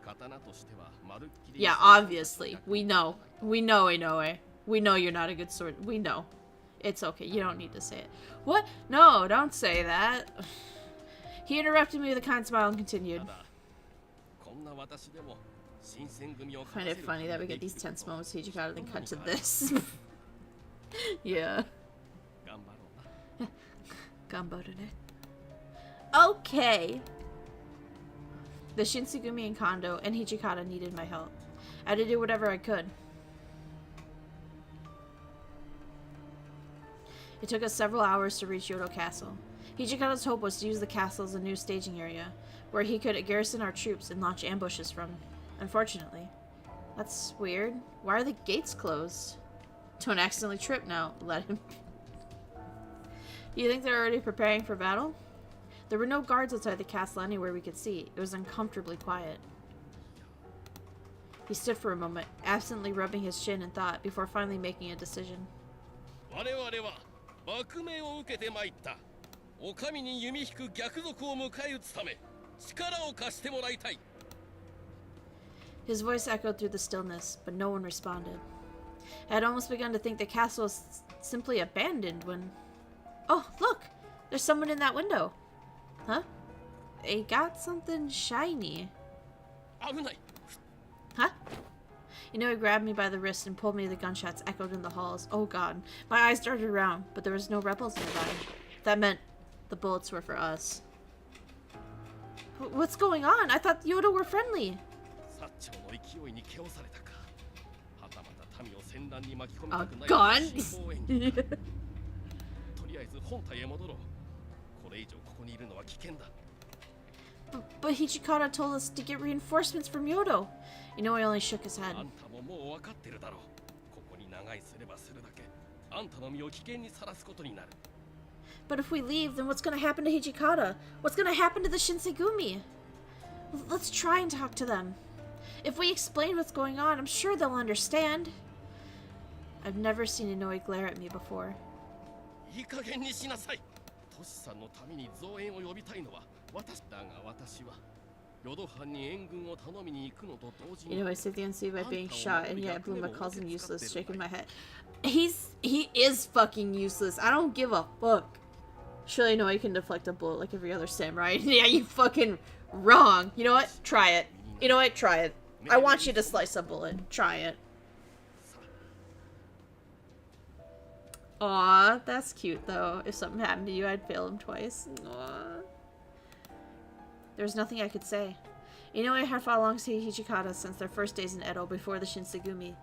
刀としてはまるっきり Yeah, obviously. We know. We know, Inoue. We know you're not a good sword. We know. It's okay. You don't need to say it. What? No, don't say that. He interrupted me with a kind smile and continued. ただこんな私でも新選組を I find it funny that we get these tense moments Hijikata then cut to this. Yeah. 頑張ろうな。 Gambarune. Okay. The Shinsengumi and Kondo and Hijikata needed my help. I had to do whatever I could. It took us several hours to reach Yodo Castle. Hijikata's hope was to use the castle as a new staging area, where he could garrison our troops and launch ambushes from. Unfortunately. That's weird. Why are the gates closed? Don't accidentally trip now. Let him. You think they're already preparing for battle? There were no guards outside the castle anywhere we could see. It was uncomfortably quiet. He stood for a moment, absently rubbing his chin in thought, before finally making a decision. 我々は幕命を受けて参った。お上に弓引く逆賊を迎え撃つため力を貸してもらいたい。 His voice echoed through the stillness, but no one responded. I had almost begun to think the castle was simply abandoned when... Oh, look! There's someone in that window! Huh? They got something shiny. 危ない。 Huh? You know, he grabbed me by the wrist and pulled me. The gunshots echoed in the halls. Oh god. My eyes darted around, but there was no rebels nearby. That meant the bullets were for us. What's going on? I thought Yoda were friendly. 薩長の勢いに気をされたか。はたまた民を戦乱に巻き込みたくない。 Gun? とりあえず本体へ戻ろう。これ以上ここにいるのは危険だ。But Hichikata told us to get reinforcements from Yodo. Inoue only shook his head. あんたももう分かってるだろう。ここに長居すればするだけ、あんたの身を危険にさらすことになる。 But if we leave, then what's gonna happen to Hichikata? What's gonna happen to the Shinsengumi? Let's try and talk to them. If we explain what's going on, I'm sure they'll understand. I've never seen Inoue glare at me before. いい加減にしなさい。トシさんのために増援を呼びたいのは私だが、私はヨド藩に援軍を頼みに行くのと同時に。 Inoue saved the NC by being shot, and yet Bluma calls him useless, shaking my head. He is fucking useless. I don't give a fuck. Surely Inoue can deflect a bullet like every other samurai. Yeah, you fucking wrong. You know what? Try it. You know what? Try it. I want you to slice a bullet. Try it. Aw, that's cute though. If something happened to you, I'd fail him twice. Aw. There's nothing I could say. Inoue had fought alongside Hichikata since their first days in Edo before the Shinsengumi.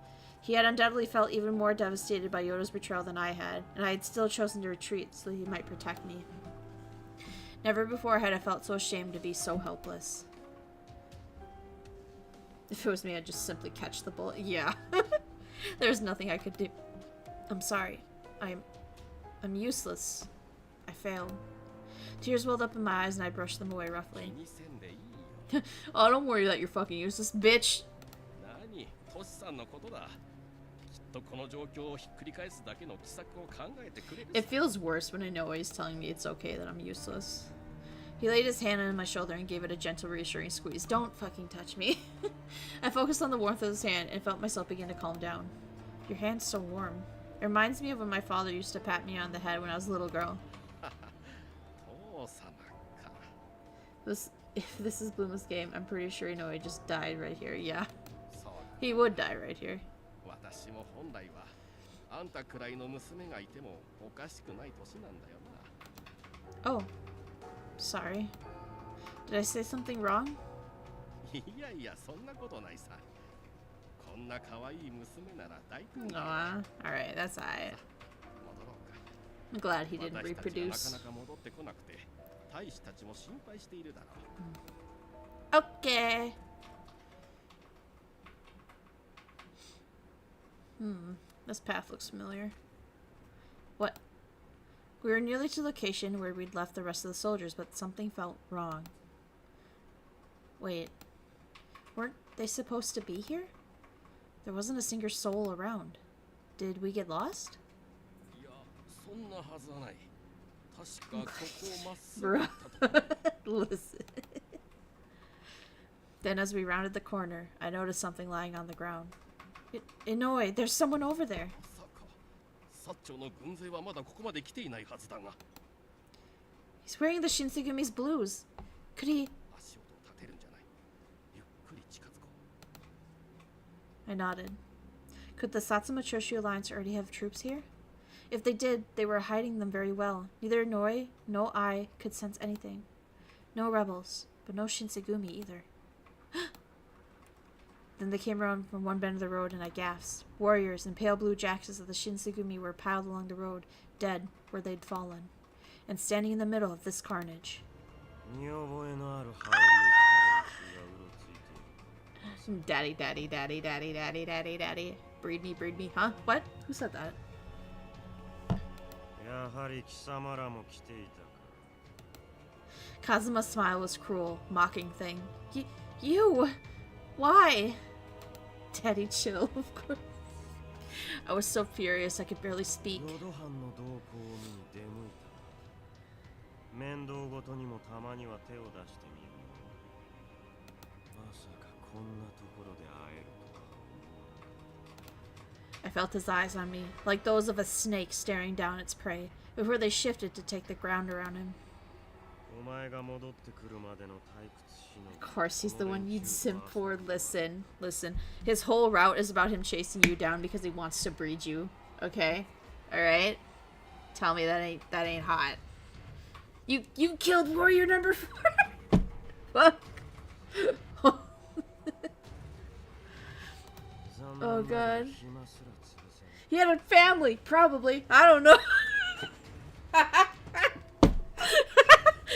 He had undoubtedly felt even more devastated by Yodo's betrayal than I had, and I had still chosen to retreat so he might protect me. Never before had I felt so ashamed to be so helpless. If it was me, I'd just simply catch the bullet. Yeah. There's nothing I could do. I'm sorry. I'm useless. I failed. Tears welled up in my eyes and I brushed them away roughly. Oh, don't worry that you're fucking useless, bitch. It feels worse when I know he's telling me it's okay that I'm useless. He laid his hand on my shoulder and gave it a gentle, reassuring squeeze. Don't fucking touch me. I focused on the warmth of his hand and felt myself begin to calm down. Your hand's so warm. It reminds me of when my father used to pat me on the head when I was a little girl. If this is Bluma's game, I'm pretty sure Inoue just died right here. Yeah. He would die right here. Oh. Sorry. Did I say something wrong? Aw, alright, that's alright. I'm glad he didn't reproduce. Okay. This path looks familiar. What? We were nearly to the location where we'd left the rest of the soldiers, but something felt wrong. Wait. Weren't they supposed to be here? There wasn't a single soul around. Did we get lost? Bruh. Listen. Then as we rounded the corner, I noticed something lying on the ground. Inoue, there's someone over there. He's wearing the Shinsegumi's blues. Could he... I nodded. Could the Satsuma Choshu Alliance already have troops here? If they did, they were hiding them very well. Neither Inoue, nor I could sense anything. No rebels, but no Shinsegumi either. Then they came around from one bend of the road and I gasped. Warriors in pale blue jackets of the Shinsegumi were piled along the road, dead where they'd fallen. And standing in the middle of this carnage. Daddy, daddy, daddy, daddy, daddy, daddy, daddy. Breed me, huh? What? Who said that? Kazuma's smile was cruel, mocking thing. You! Why? Daddy, chill, of course. I was so furious I could barely speak. I felt his eyes on me, like those of a snake staring down its prey, before they shifted to take the ground around him. Of course, he's the one you'd simp for. Listen. His whole route is about him chasing you down because he wants to breed you. Okay? Alright? Tell me that ain't hot. You killed warrior number 4? Fuck. Oh god. He had a family, probably. I don't know.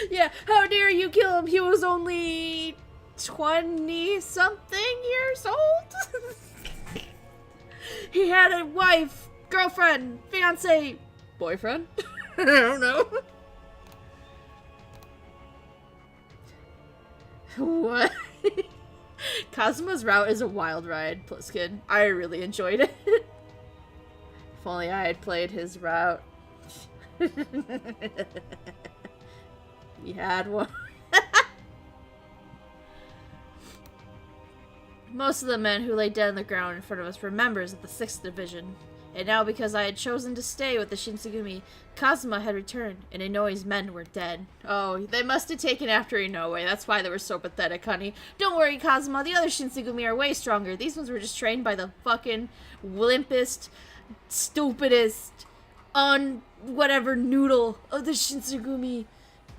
Yeah, how dare you you kill him? He was only 20-something years old? He had a wife, girlfriend, fiance, boyfriend? I don't know. What? Kazuma's route is a wild ride, Pliskin. I really enjoyed it. If only I had played his route. We had one. Most of the men who lay dead on the ground in front of us were members of the 6th Division. And now, because I had chosen to stay with the Shinsengumi, Kazuma had returned, and Inoue's men were dead. Oh, they must have taken after Inoue. That's why they were so pathetic, honey. Don't worry, Kazuma. The other Shinsengumi are way stronger. These ones were just trained by the fucking limpest, stupidest, whatever noodle of the Shinsengumi.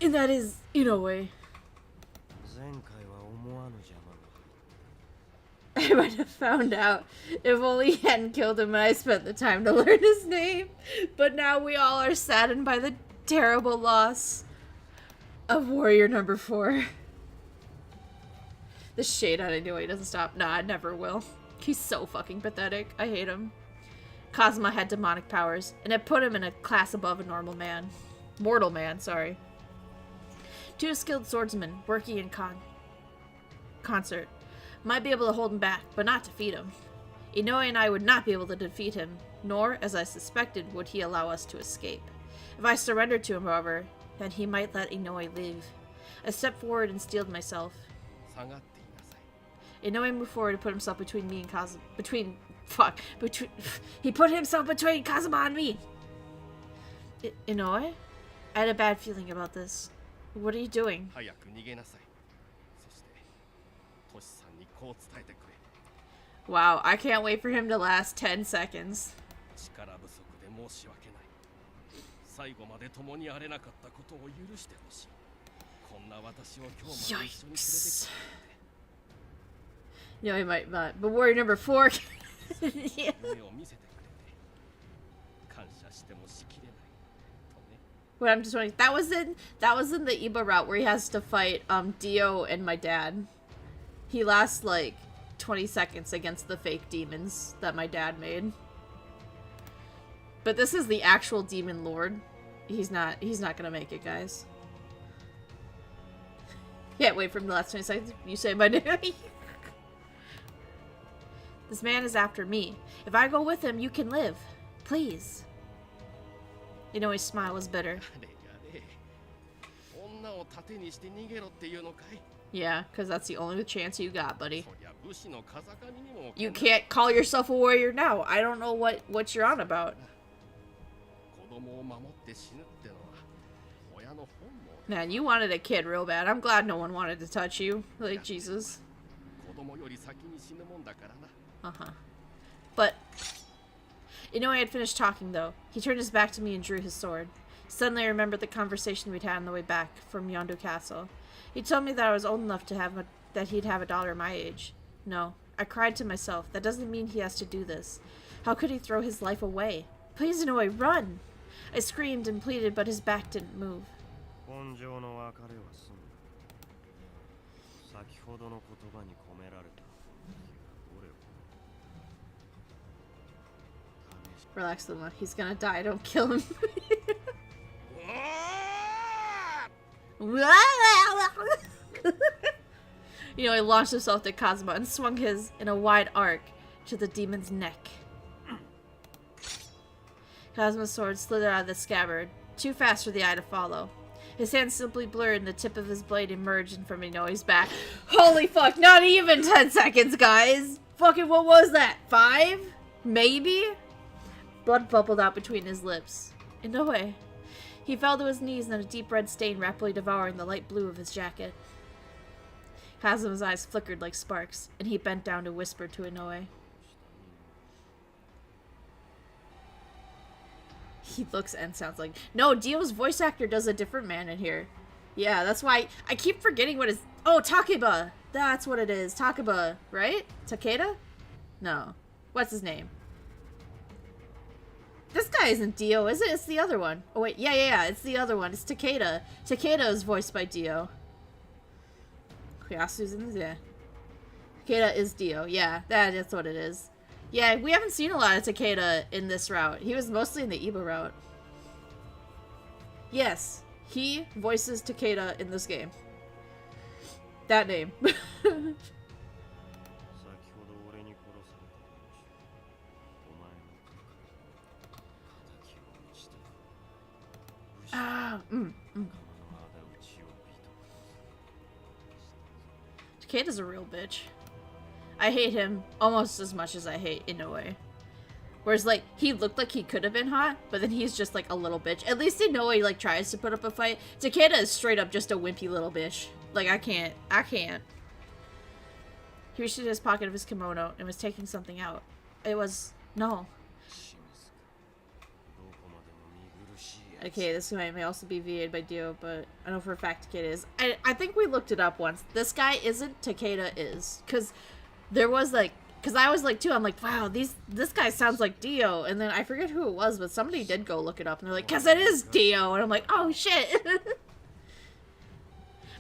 And that is Inoue. I might have found out if only he hadn't killed him and I spent the time to learn his name. But now we all are saddened by the terrible loss of warrior number 4. The shade on Inoue doesn't stop. Nah, it never will. He's so fucking pathetic. I hate him. Kazuma had demonic powers, and it put him in a class above a normal man. Mortal man, sorry. 2 skilled swordsmen working in concert might be able to hold him back, but not defeat him. Inoue and I would not be able to defeat him, nor, as I suspected, would he allow us to escape. If I surrendered to him, however, then he might let Inoue live. I stepped forward and steeled myself. Inoue moved forward and put himself between me and Kazuma. He put himself between Kazuma and me! Inoue? I had a bad feeling about this. What are you doing? Wow, I can't wait for him to last 10 seconds. Yikes. No, he might not. But warrior number 4. Yeah. What I'm just wondering, that was in the Iba route where he has to fight Dio and my dad. He lasts like 20 seconds against the fake demons that my dad made. But this is the actual demon lord. He's not gonna make it, guys. Can't wait for him the last 20 seconds. You say my name. This man is after me. If I go with him, you can live. Please. You know, his smile was bitter. Yeah, because that's the only chance you got, buddy. You can't call yourself a warrior now. I don't know what you're on about. Man, you wanted a kid real bad. I'm glad no one wanted to touch you. Like, Jesus. Uh-huh. But Inoue had finished talking, though. He turned his back to me and drew his sword. Suddenly I remembered the conversation we'd had on the way back from Yondu Castle. He told me that I was old enough to that he'd have a daughter my age. No. I cried to myself. That doesn't mean he has to do this. How could he throw his life away? Please, Inoue, run! I screamed and pleaded, but his back didn't move. Relax, Luma. He's gonna die. Don't kill him. You know, he launched himself to Kazuma and swung his in a wide arc to the demon's neck. Kazuma's sword slithered out of the scabbard, too fast for the eye to follow. His hand simply blurred and the tip of his blade emerged from Inoue's back. Holy fuck, not even 10 seconds, guys! Fucking, what was that? 5? Maybe? Blood bubbled out between his lips. Inoue. He fell to his knees and a deep red stain rapidly devouring the light blue of his jacket. Kazuma's eyes flickered like sparks, and he bent down to whisper to Inoue. He looks and sounds like... No, Dio's voice actor does a different man in here. Yeah, that's why I keep forgetting what his... Oh, Takeba! That's what it is. Takeba, right? Takeda? No. What's his name? This guy isn't Dio, is it? It's the other one. Oh, wait. Yeah. It's the other one. It's Takeda. Takeda is voiced by Dio. Yasu's yeah. Takeda is Dio. Yeah, that's what it is. Yeah, we haven't seen a lot of Takeda in this route. He was mostly in the Iba route. Yes, he voices Takeda in this game. That name. Takeda's a real bitch. I hate him almost as much as I hate Inoue. Whereas, like, he looked like he could have been hot, but then he's just, like, a little bitch. At least Inoue, like, tries to put up a fight. Takeda is straight up just a wimpy little bitch. Like, I can't. He reached into his pocket of his kimono and was taking something out. It was... no. Okay, this may also be VA'd by Dio, but I know for a fact Takeda is. I think we looked it up once. This guy isn't, Takeda is. Because there was, like... Because I was like, too, I'm like, wow, this guy sounds like Dio. And then I forget who it was, but somebody did go look it up. And they're like, because it is Dio. And I'm like, oh, shit.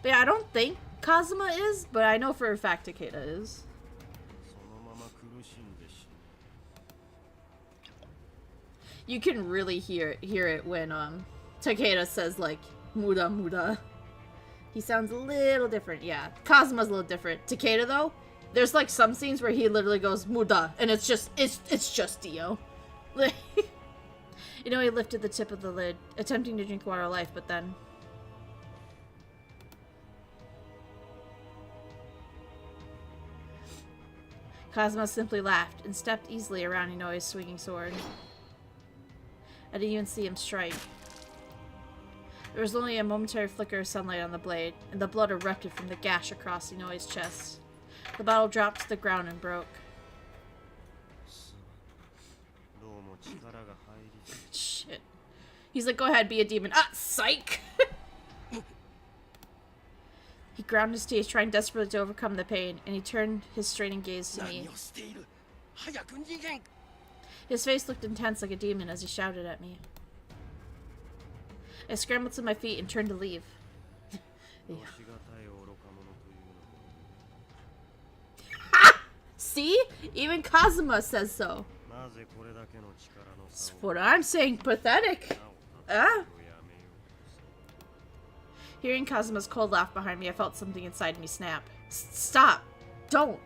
But yeah, I don't think Kazuma is, but I know for a fact Takeda is. You can really hear it when Takeda says, like, muda muda. He sounds a little different, yeah. Kazuma's a little different. Takeda, though, there's, like, some scenes where he literally goes, muda, and it's just Dio. You know, he lifted the tip of the lid, attempting to drink water of life, but then... Kazuma simply laughed and stepped easily around Inoue's swinging sword. I didn't even see him strike. There was only a momentary flicker of sunlight on the blade, and the blood erupted from the gash across Inoue's chest. The bottle dropped to the ground and broke. Shit. He's like, go ahead, be a demon. Ah, psych! He ground his teeth, trying desperately to overcome the pain, and he turned his straining gaze to me. His face looked intense like a demon as he shouted at me. I scrambled to my feet and turned to leave. See? Even Kazuma says so. That's what I'm saying. Pathetic. Ah. Hearing Kazuma's cold laugh behind me, I felt something inside me snap. Stop! Don't!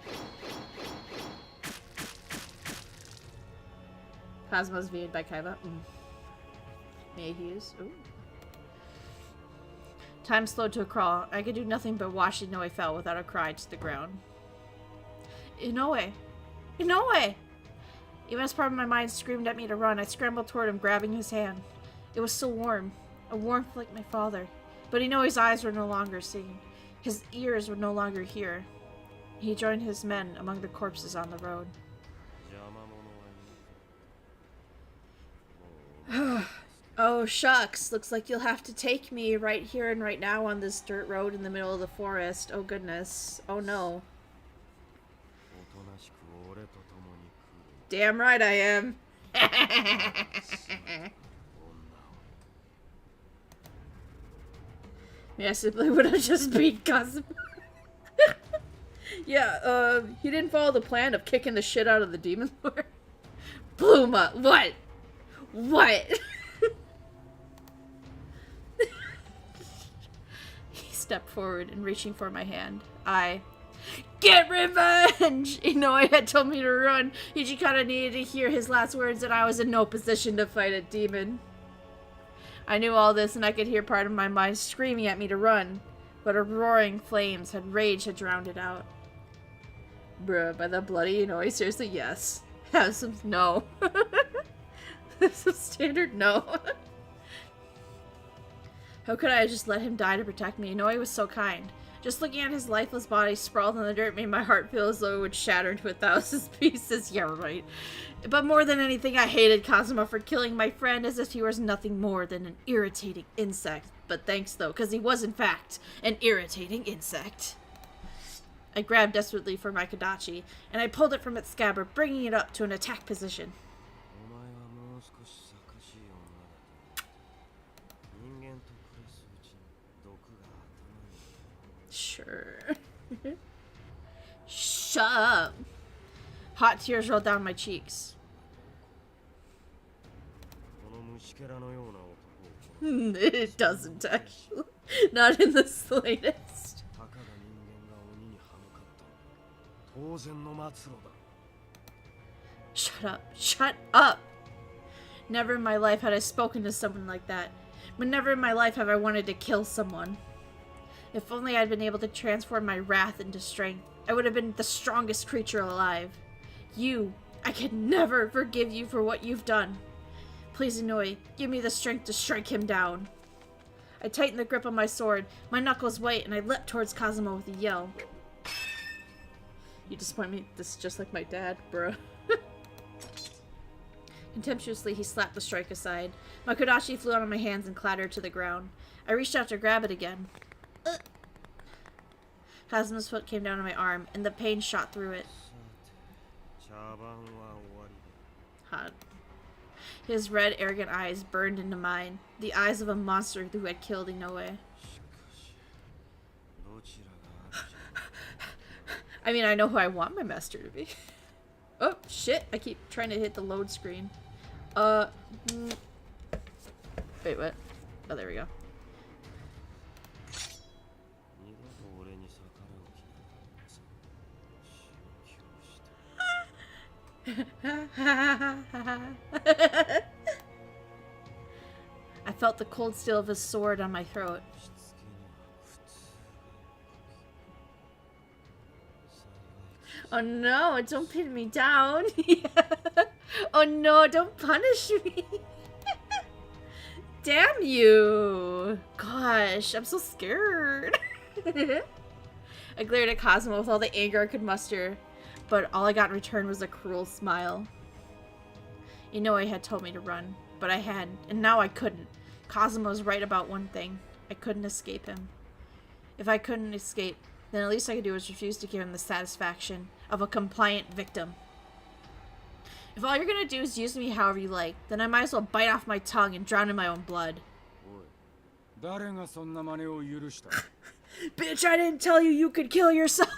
Kazuma's viewed by Kaiba. May he use? Ooh. Time slowed to a crawl. I could do nothing but watch Inoue fell without a cry to the ground. Inoue! Inoue! Even as part of my mind screamed at me to run, I scrambled toward him, grabbing his hand. It was so warm. A warmth like my father. But Inoue's eyes were no longer seeing. His ears were no longer here. He joined his men among the corpses on the road. Oh, shucks. Looks like you'll have to take me right here and right now on this dirt road in the middle of the forest. Oh, goodness. Oh, no. Damn right I am. Yeah, simply would have just beat Kazuma. Yeah, he didn't follow the plan of kicking the shit out of the Demon Lord. Blew him up. What? What? He stepped forward and reaching for my hand. Get revenge! Inoue had told me to run. Hijikata needed to hear his last words, and I was in no position to fight a demon. I knew all this, and I could hear part of my mind screaming at me to run, but a roaring flames had drowned it out. Bruh, by the bloody Inoue, seriously, yes. Have some, no. Some standard, no. How could I just let him die to protect me? Inoue was so kind. Just looking at his lifeless body sprawled in the dirt made my heart feel as though it would shatter into 1,000 pieces. Yeah, right. But more than anything, I hated Kazuma for killing my friend as if he was nothing more than an irritating insect. But thanks, though, because he was, in fact, an irritating insect. I grabbed desperately for my Kodachi, and I pulled it from its scabbard, bringing it up to an attack position. Sure. Shut up. Hot tears rolled down my cheeks. この虫けらのような男を It doesn't actually. Not in the slightest. たかが人間が鬼に歯向かった当然の末路だ Shut up. Shut up. Never in my life had I spoken to someone like that. But never in my life have I wanted to kill someone. If only I'd been able to transform my wrath into strength, I would have been the strongest creature alive. You, I could never forgive you for what you've done. Please, Inoue, give me the strength to strike him down. I tightened the grip on my sword, my knuckles white, and I leapt towards Kazuma with a yell. You disappoint me? This is just like my dad, bruh. Contemptuously, he slapped the strike aside. My kodachi flew out of my hands and clattered to the ground. I reached out to grab it again. Kazuma's foot came down on my arm, and the pain shot through it. Hot. His red, arrogant eyes burned into mine, the eyes of a monster who had killed Inoue. I mean, I know who I want my master to be. Oh, shit. I keep trying to hit the load screen. Wait, what? Oh, there we go. I felt the cold steel of his sword on my throat. Oh no, don't pin me down. Oh no, don't punish me. Damn you. Gosh, I'm so scared. I glared at Kazuma with all the anger I could muster, but all I got in return was a cruel smile. Inoue had told me to run, but I hadn't, and now I couldn't. Kazuma was right about one thing. I couldn't escape him. If I couldn't escape, then at least I could do was refuse to give him the satisfaction of a compliant victim. If all you're gonna do is use me however you like, then I might as well bite off my tongue and drown in my own blood. Bitch, I didn't tell you you could kill yourself!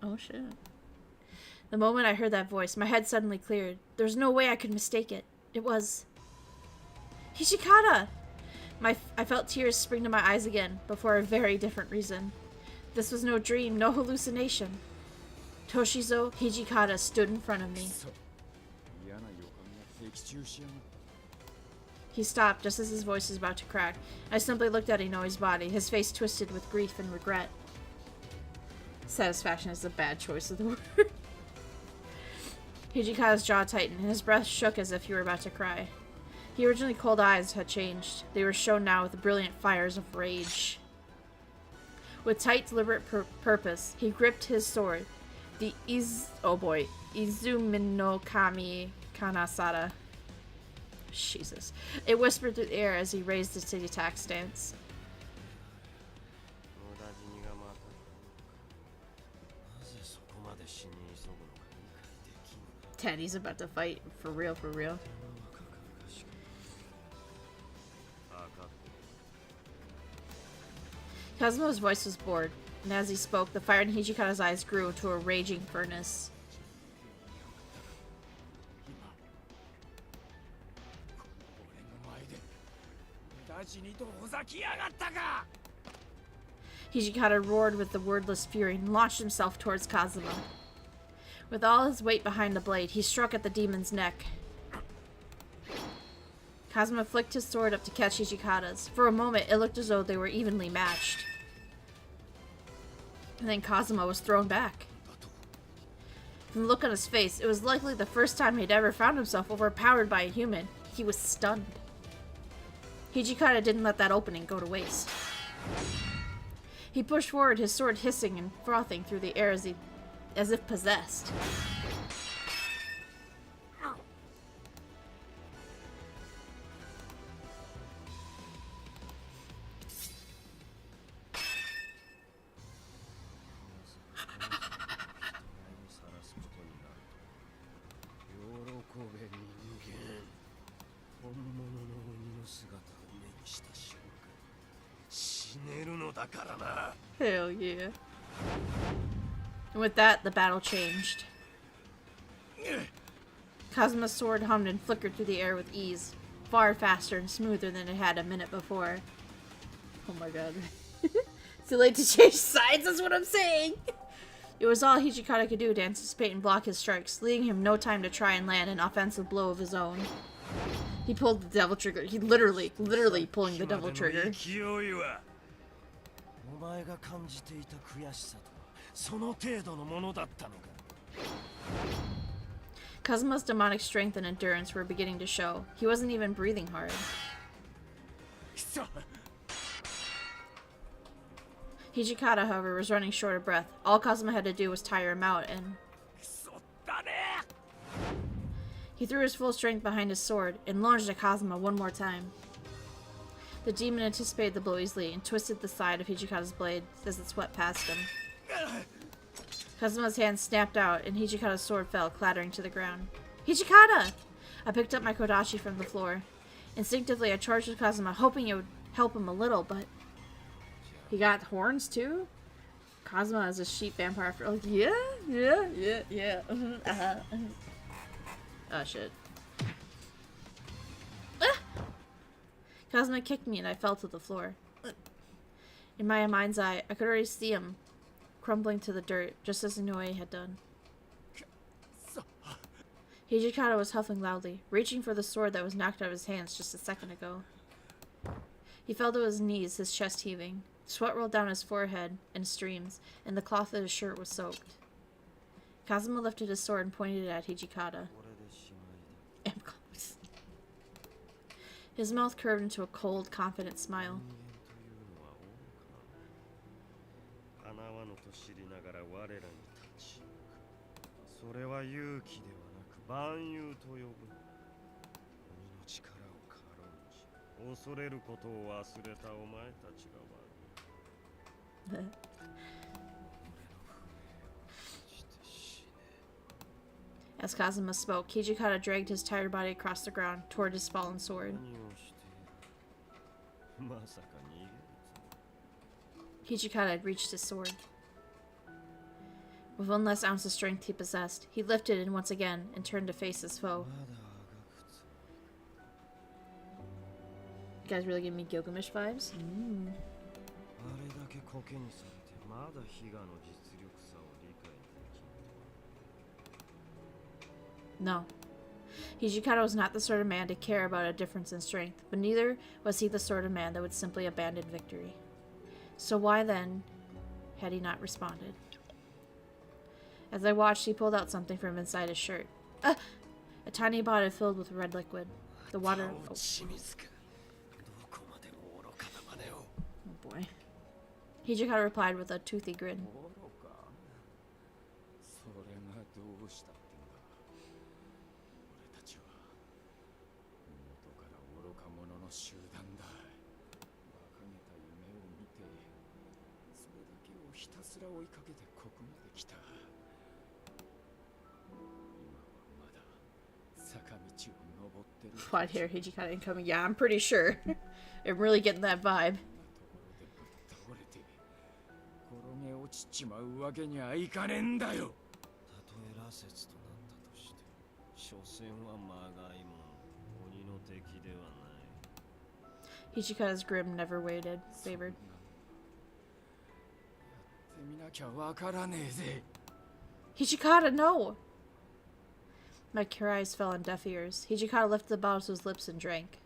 Oh shit. The moment I heard that voice, my head suddenly cleared. There's no way I could mistake it. It was... Hijikata! I felt tears spring to my eyes again, but for a very different reason. This was no dream, no hallucination. Toshizo Hijikata stood in front of me. He stopped just as his voice was about to crack. I simply looked at Inoue's body, his face twisted with grief and regret. Satisfaction is a bad choice of the word. Hijikata's jaw tightened, and his breath shook as if he were about to cry. His originally cold eyes had changed. They were shown now with brilliant fires of rage. With tight, deliberate purpose, he gripped his sword, the Izumi no Kami Kanasada. Jesus. It whispered through the air as he raised his attack stance. Teddy's about to fight. For real, for real. Kazuma's voice was bored, and as he spoke, the fire in Hijikata's eyes grew into a raging furnace. Hijikata roared with the wordless fury and launched himself towards Kazuma. With all his weight behind the blade, he struck at the demon's neck. Kazuma flicked his sword up to catch Hijikata's. For a moment, it looked as though they were evenly matched. And then Kazuma was thrown back. From the look on his face, it was likely the first time he'd ever found himself overpowered by a human. He was stunned. Hijikata didn't let that opening go to waste. He pushed forward, his sword hissing and frothing through the air as if possessed. Hell yeah. And with that, the battle changed. Kazuma's sword hummed and flickered through the air with ease, far faster and smoother than it had a minute before. Oh my god. Too late to change sides, that's what I'm saying! It was all Hijikata could do to anticipate and block his strikes, leaving him no time to try and land an offensive blow of his own. He pulled the devil trigger. He literally pulling the devil trigger. Kazuma's demonic strength and endurance were beginning to show. He wasn't even breathing hard. Hijikata, however, was running short of breath. All Kazuma had to do was tire him out, and... He threw his full strength behind his sword and lunged at Kazuma one more time. The demon anticipated the blow easily and twisted the side of Hijikata's blade as it swept past him. Kazuma's hand snapped out, and Hijikata's sword fell, clattering to the ground. Hijikata! I picked up my kodachi from the floor. Instinctively, I charged at Kazuma, hoping it would help him a little, but... He got horns, too? Kazuma is a sheep vampire. Oh, yeah. Oh, shit. Ah! Kazuma kicked me, and I fell to the floor. In my mind's eye, I could already see him crumbling to the dirt, just as Inoue had done. Hijikata was huffing loudly, reaching for the sword that was knocked out of his hands just a second ago. He fell to his knees, his chest heaving. Sweat rolled down his forehead in streams, and the cloth of his shirt was soaked. Kazuma lifted his sword and pointed it at Hijikata. His mouth curved into a cold, confident smile. As Kazuma spoke, Hijikata dragged his tired body across the ground toward his fallen sword. Hijikata had reached his sword. With one less ounce of strength he possessed, he lifted it once again and turned to face his foe. You guys really give me Gilgamesh vibes? No. Hijikata was not the sort of man to care about a difference in strength, but neither was he the sort of man that would simply abandon victory. So why then had he not responded? As I watched, he pulled out something from inside his shirt. A tiny bottle filled with red liquid. The water... Oh boy. Hijikata replied with a toothy grin. Quad hair Hijikata incoming. Yeah, I'm pretty sure. I'm really getting that vibe. Hijikata's grim never wavered. Hijikata, no! My cries fell on deaf ears. Hijikata lifted the bottle to his lips and drank.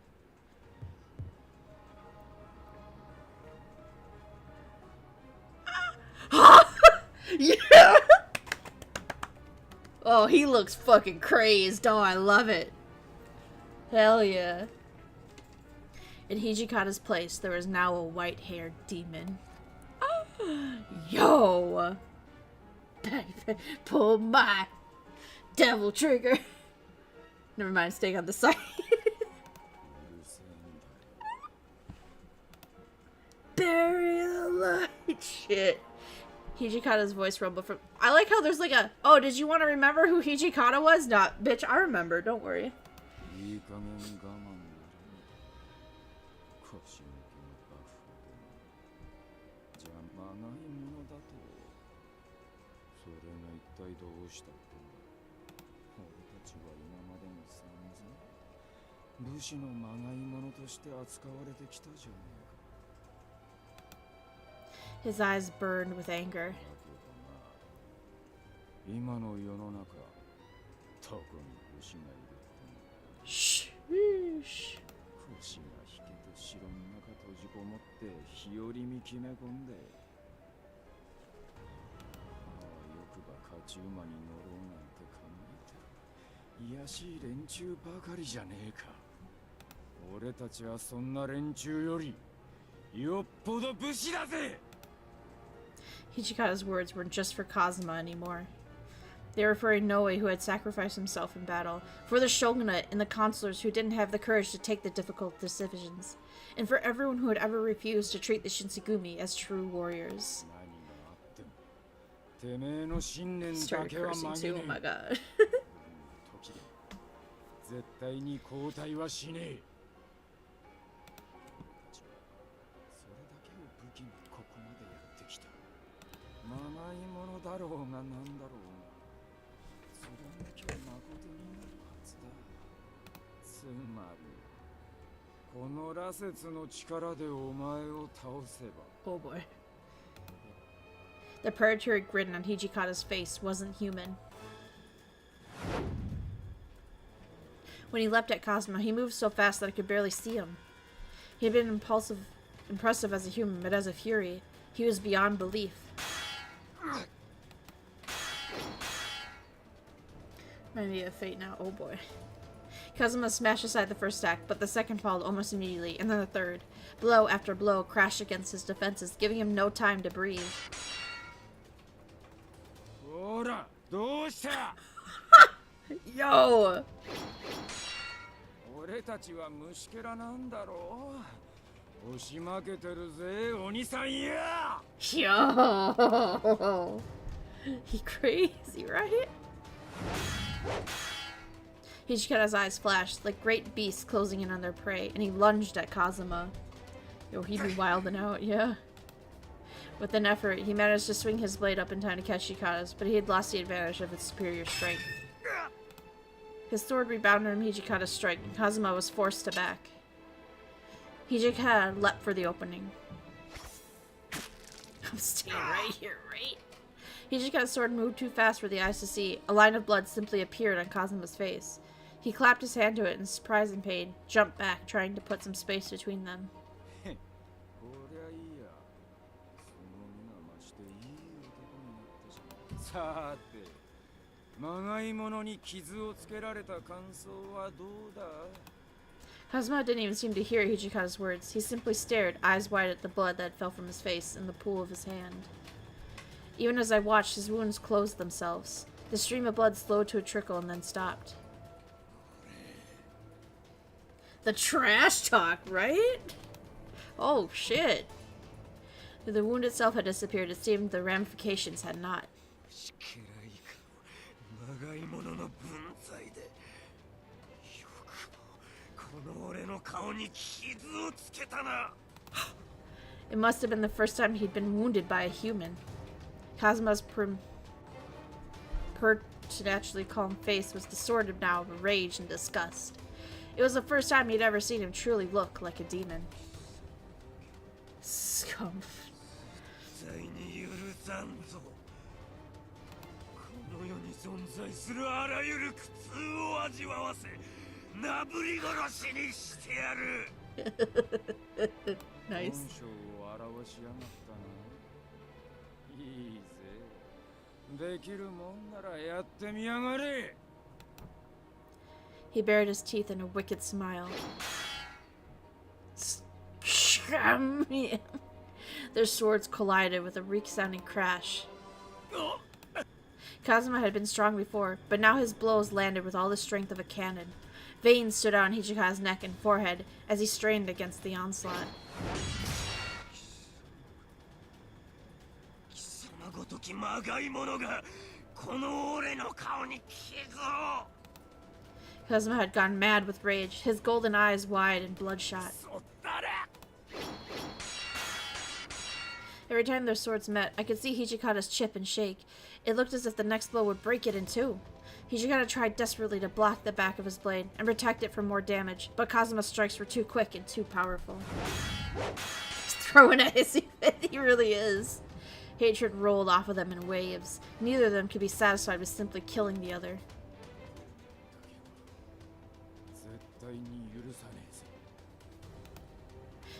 Yeah! Oh, he looks fucking crazed. Oh, I love it. Hell yeah. In Hijikata's place, there was now a white-haired demon. Yo! Pull my devil trigger. Never mind, staying on the side. Burial light. Shit. Hijikata's voice rumbled from... I like how there's like a... Oh, did you want to remember who Hijikata was? Not, bitch, I remember. Don't worry. 体どうしたってんだ。俺たちは今までに散々武士のまがいものとして扱われてきたじゃねえか。 His eyes burned with anger. 今の世の中どこに武士がいるってんだ。 Shh. 腰が引けて城の中閉じこもって日和見決め込んで、ああよくば勝ち馬に乗ろうなんて考えてる卑しい連中ばかりじゃねえか。俺たちはそんな連中よりよっぽど武士だぜ。 Hichikata's words weren't just for Kazuma anymore. They were for Inoue, who had sacrificed himself in battle, for the shogunate and the consulars who didn't have the courage to take the difficult decisions, and for everyone who had ever refused to treat the Shinsengumi as true warriors. Started cursing too, oh my god. 絶対に交代はしねえ。それだけを武器にここまでやってきた。まがいものだろうがなんだろうが、それも今日まことになるはずだ。つまりこの羅刹の力でお前を倒せば。 Oh boy. The predatory grin on Hijikata's face wasn't human. When he leapt at Kazuma, he moved so fast that I could barely see him. He had been impressive as a human, but as a fury, he was beyond belief. Might be a fate now. Oh boy. Kazuma smashed aside the first attack, but the second followed almost immediately, and then the third. Blow after blow crashed against his defenses, giving him no time to breathe. Yo! 俺たちは虫けらなんだろう。押し負けてるぜ、鬼さんや。 Yo! He crazy, right? Hijikata's eyes flashed like great beasts closing in on their prey, and he lunged at Kazuma. Yo, he'd be wilding out, yeah. With an effort, he managed to swing his blade up in time to catch Hijikata's, but he had lost the advantage of its superior strength. His sword rebounded from Hijikata's strike, and Kazuma was forced to back. Hijikata leapt for the opening. I'm staying right here, right? Hijikata's sword moved too fast for the eyes to see. A line of blood simply appeared on Kazuma's face. He clapped his hand to it in surprise and pain, jumped back, trying to put some space between them. さて、まがいものに傷をつけられた感想はどうだ? Kazuma didn't even seem to hear Hijikata's words. He simply stared, eyes wide at the blood that fell from his face and the pool of his hand. Even as I watched, his wounds closed themselves. The stream of blood slowed to a trickle and then stopped. The trash talk, right? Oh, shit. The wound itself had disappeared. It seemed the ramifications had not. It must have been the first time he'd been wounded by a human. Kazuma's preternaturally calm face was distorted now with rage and disgust. It was the first time he'd ever seen him truly look like a demon. Scum. Nice. He bared his teeth in a wicked smile. Their swords collided with a reek-sounding crash. Kazuma had been strong before, but now his blows landed with all the strength of a cannon. Veins stood out on Hijikata's neck and forehead as he strained against the onslaught. Kazuma had gone mad with rage, his golden eyes wide and bloodshot. Every time their swords met, I could see Hijikata's chip and shake. It looked as if the next blow would break it in two. Hijikata tried desperately to block the back of his blade and protect it from more damage, but Kazuma's strikes were too quick and too powerful. He's throwing at his he really is. Hatred rolled off of them in waves. Neither of them could be satisfied with simply killing the other.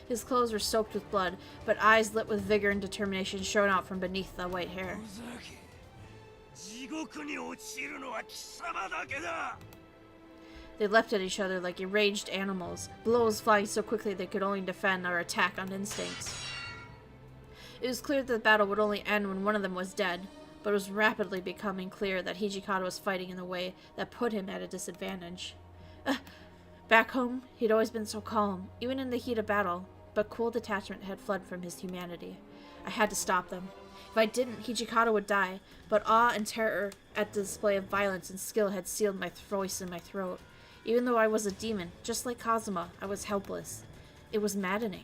His clothes were soaked with blood, but eyes lit with vigor and determination shone out from beneath the white hair. They leapt at each other like enraged animals, blows flying so quickly they could only defend or attack on instincts. It was clear that the battle would only end when one of them was dead, but it was rapidly becoming clear that Hijikata was fighting in a way that put him at a disadvantage. Back home, he'd always been so calm, even in the heat of battle, but cool detachment had fled from his humanity. I had to stop them. If I didn't, Hijikata would die, but awe and terror at the display of violence and skill had sealed my voice in my throat. Even though I was a demon, just like Kazuma, I was helpless. It was maddening.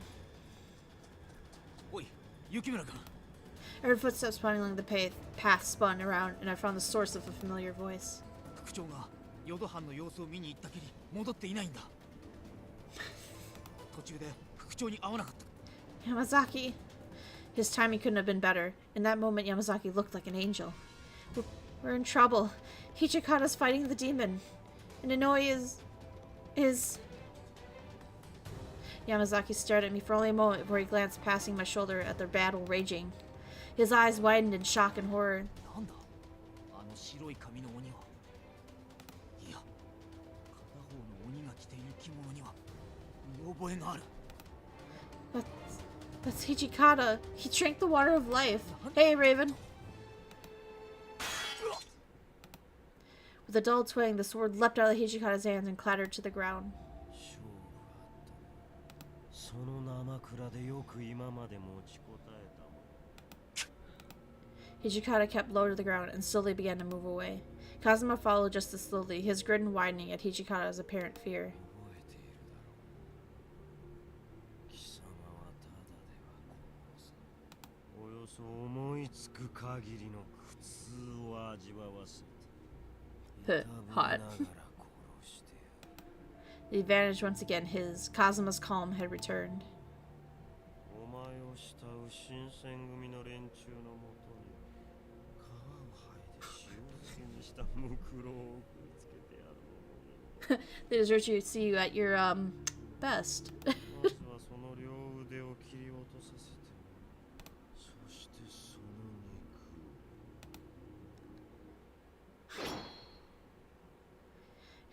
I heard footsteps running along the path spun around, and I found the source of a familiar voice. Yamazaki! His timing couldn't have been better. In that moment, Yamazaki looked like an angel. We're in trouble. Hijikata's fighting the demon. And Inoi is... Yamazaki stared at me for only a moment before he glanced passing my shoulder at their battle raging. His eyes widened in shock and horror. That's Hijikata. He drank the water of life. Hey, Raven. With a dull twang, the sword leapt out of Hijikata's hands and clattered to the ground. Hijikata kept low to the ground and slowly began to move away. Kazuma followed just as slowly, his grin widening at Hijikata's apparent fear. Hot. The advantage once again his. Kazuma's calm had returned. They deserve to see you at your best.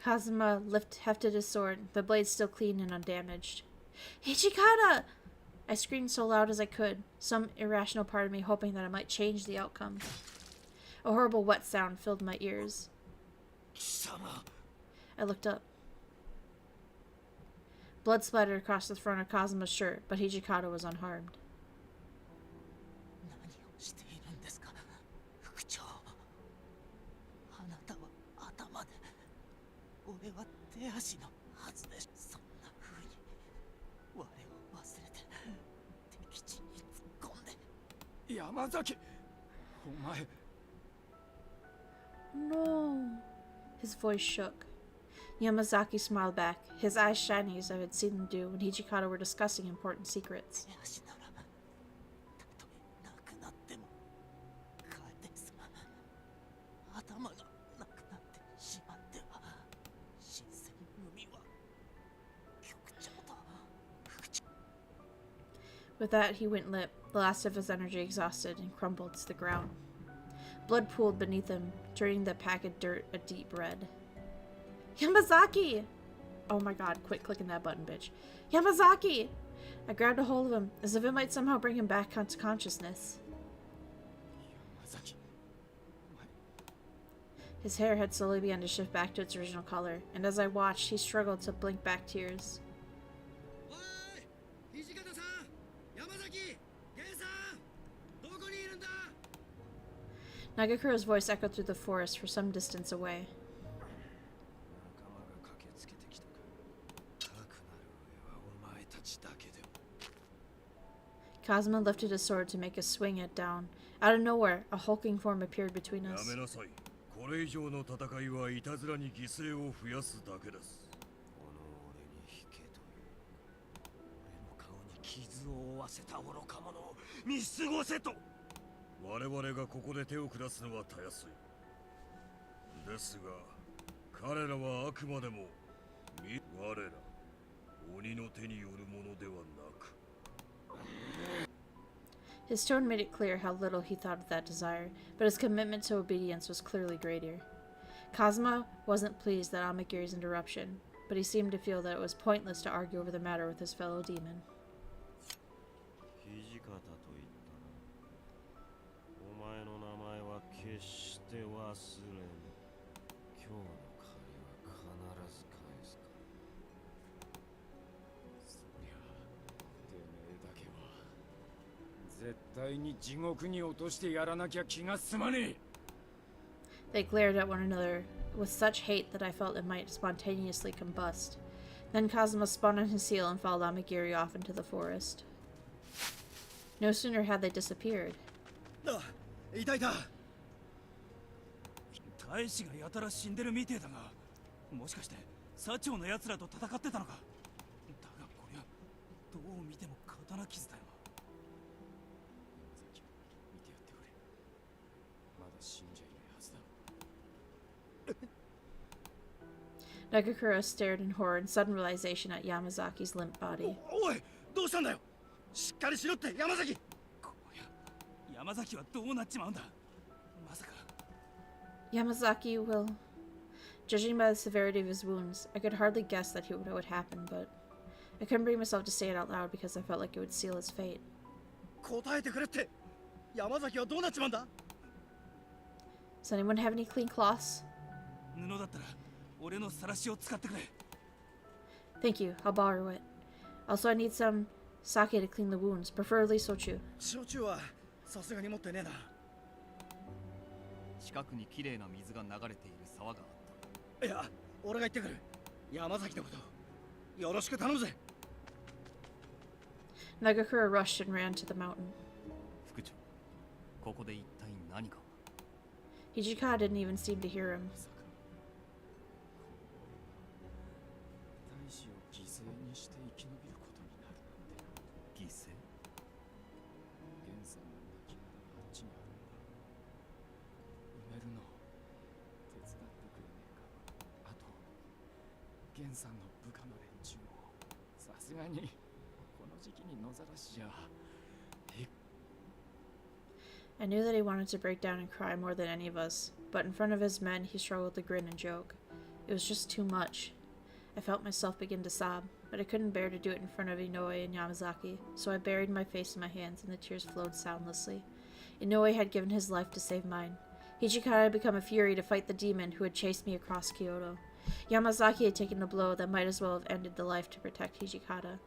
Kazuma hefted his sword, the blade still clean and undamaged. Hijikata! I screamed so loud as I could, some irrational part of me hoping that I might change the outcome. A horrible wet sound filled my ears. I looked up. Blood splattered across the front of Kazuma's shirt, but Hijikata was unharmed. Yamazaki! No. His voice shook. Yamazaki smiled back, his eyes shining as I had seen them do when Hijikata were discussing important secrets. With that, he went limp, the last of his energy exhausted, and crumbled to the ground. Blood pooled beneath him, turning the packed dirt a deep red. Yamazaki! Oh my god, quit clicking that button, bitch. Yamazaki! I grabbed a hold of him, as if it might somehow bring him back to consciousness. Yamazaki. His hair had slowly begun to shift back to its original color, and as I watched, he struggled to blink back tears. Nagakuro's voice echoed through the forest for some distance away. Kazuma lifted his sword to make a swing it down. Out of nowhere, a hulking form appeared between や us. めなさい。これ以上の戦いはいたずらに犠牲を増やすだけです。この俺に引けという俺の顔に傷を負わせた愚か者を見過ごせと。我々がここで手を下すのはたやすい。ですが、彼らはあくまでも我ら鬼の手によるものではなく。His tone made it clear how little he thought of that desire, but his commitment to obedience was clearly greater. Kazuma wasn't pleased at Amagiri's interruption, but he seemed to feel that it was pointless to argue over the matter with his fellow demon. 土方と言ったな。お前の名前は決して忘れぬ。今日の借りは必ず返すから。そりゃてめえだけは絶対に地獄に落としてやらなきゃ気が済まねえ。 They glared at one another with such hate that I felt it might spontaneously combust. Then Kazuma spun on his heel and followed Amagiri off into the forest. No sooner had they disappeared. いたいた。大使がやたら死んでるみてえだが、もしかして薩長の奴らと戦ってたのか。だがこりゃどう見ても刀傷だよ。山崎、見てやってくれ。まだ死んじゃいないはずだ。Nagakura stared in horror and sudden realization at Yamazaki's limp body. おい、どうしたんだよ。しっかりしろって山崎。こりゃ山崎はどうなっちまうんだ。まさか。Yamazaki will... Judging by the severity of his wounds, I could hardly guess that what would happen, but I couldn't bring myself to say it out loud because I felt like it would seal his fate. 答えてくれって。山崎はどうなっちまうんだ。 Does anyone have any clean cloths? 布だったら俺の晒しを使ってくれ。 Thank you, I'll borrow it. Also, I need some sake to clean the wounds, preferably sochu. 焼酎はさすがに持ってねえな。近くにきれいな水が流れている沢があった。いや、俺が行ってくる。山崎のことよろしく頼むぜ。 Nagakura rushed and ran to the mountain. 副長、ここで一体何か。 Hijikata didn't even seem to hear him. 大使を犠牲にして生き延びることになるなんて。犠牲？源さんの亡きがあっちにあるんだ。埋めるの手伝ってくれねえか。あと源さんの部下の連中もさすがにこの時期に野ざらしじゃ。I knew that he wanted to break down and cry more than any of us, but in front of his men he struggled to grin and joke. It was just too much. I felt myself begin to sob, but I couldn't bear to do it in front of Inoue and Yamazaki, so I buried my face in my hands and the tears flowed soundlessly. Inoue had given his life to save mine. Hijikata had become a fury to fight the demon who had chased me across Kyoto. Yamazaki had taken a blow that might as well have ended the life to protect Hijikata.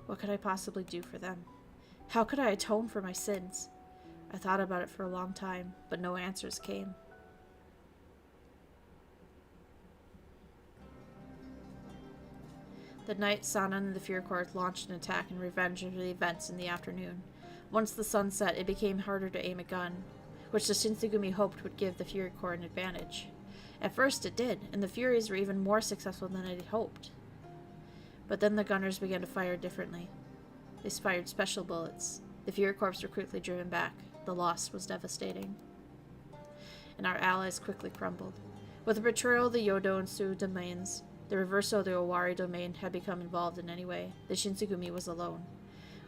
What could I possibly do for them? How could I atone for my sins? I thought about it for a long time, but no answers came. The night, Sana and the Fury Court launched an attack in revenge of the events in the afternoon. Once the sun set, it became harder to aim a gun, which the Shinsengumi hoped would give the Fury Court an advantage. At first it did, and the Furies were even more successful than I had hoped. But then the gunners began to fire differently. They fired special bullets. The Fury Corps were quickly driven back. The loss was devastating. And our allies quickly crumbled. With the betrayal of the Yodo and Su domains, the reversal of the Owari domain had become involved in any way. The Shinsengumi was alone.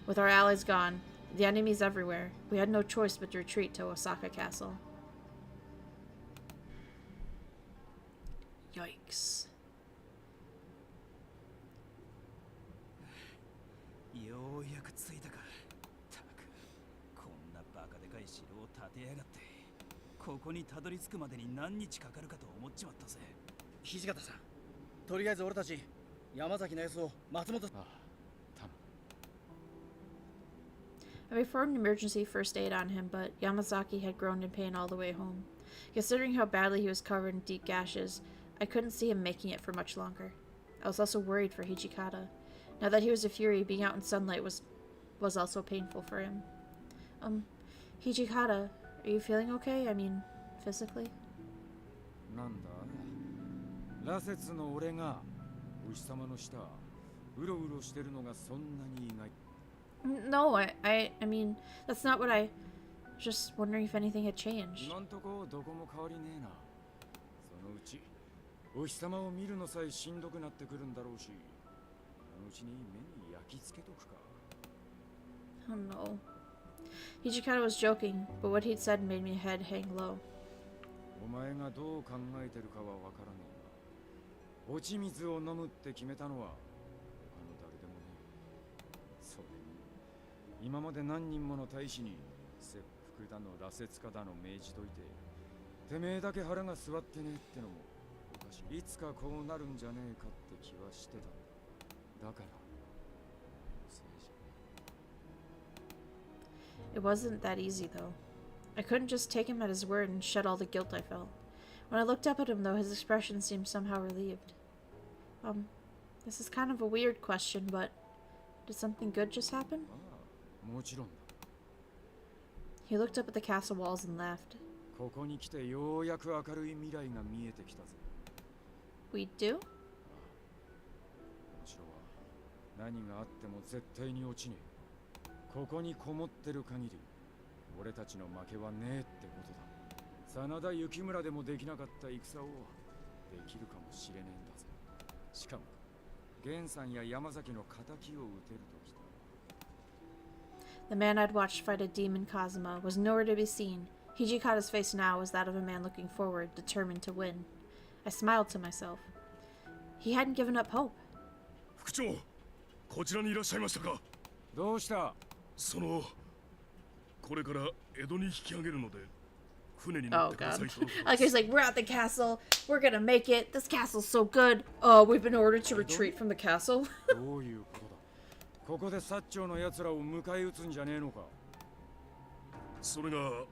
With our allies gone, the enemies everywhere, we had no choice but to retreat to Osaka Castle. Yikes. ようやく着いたか。たく、こんなバカでかい城を建てやがって、ここにたどり着くまでに何日かかるかと思っちまったぜ。土方さん、とりあえず俺たち山崎のやつを松本。I performed emergency first aid on him, but Yamazaki had groaned in pain all the way home. Considering how badly he was covered in deep gashes, I couldn't see him making it for much longer. I was also worried for Hijikata. Now that he was a fury, being out in sunlight was was also painful for him. Hijikata, are you feeling okay? I mean, physically? なんだ羅刹の俺がお日様の下うろうろしてるのがそんなに意外 No, I mean, that's not what I... Just wondering if anything had changed. 今んとこどこも変わりねえなそのうちお日様を見るのさえしんどくなってくるんだろうしあのうちに目に焼き付けとくか Oh no. Hijikata was joking, but what he'd said made my head hang low. お前がどう考えてるかはわからねえが落ち水を飲むって決めたのは他の誰でもねえそれに今まで何人もの大使に切腹だの羅刹かだの命じといててめえだけ腹が据わってねえってのもおかしいいつかこうなるんじゃねえかって気はしてたんだだからせいじゃ It wasn't that easy, though. I couldn't just take him at his word and shed all the guilt I felt. When I looked up at him, though, his expression seemed somehow relieved. This is kind of a weird question, but did something good just happen? もちろんだ He looked up at the castle walls and laughed. ここに来てようやく明るい未来が見えてきたぜ We do? お城は何があっても絶対に落ちねえここにこもってる限り俺たちの負けはねえってことだ真田幸村でもできなかった戦をできるかもしれねえんだぜしかも源さんや山崎の仇を討てるときた The man I'd watched fight a demon Kazuma was nowhere to be seen. Hijikata's face now was that of a man looking forward, determined to win. I smiled to myself. He hadn't given up hope. 副長こちらにいらっしゃいましたかどうしたこれから江戸に引き上げるので船に Oh god. Like he's like, we're at the castle. We're gonna make it. This castle's so good. Oh, we've been ordered to retreat from the castle. どういうことだここで薩長の奴らを迎え撃つんじゃねえのかそれが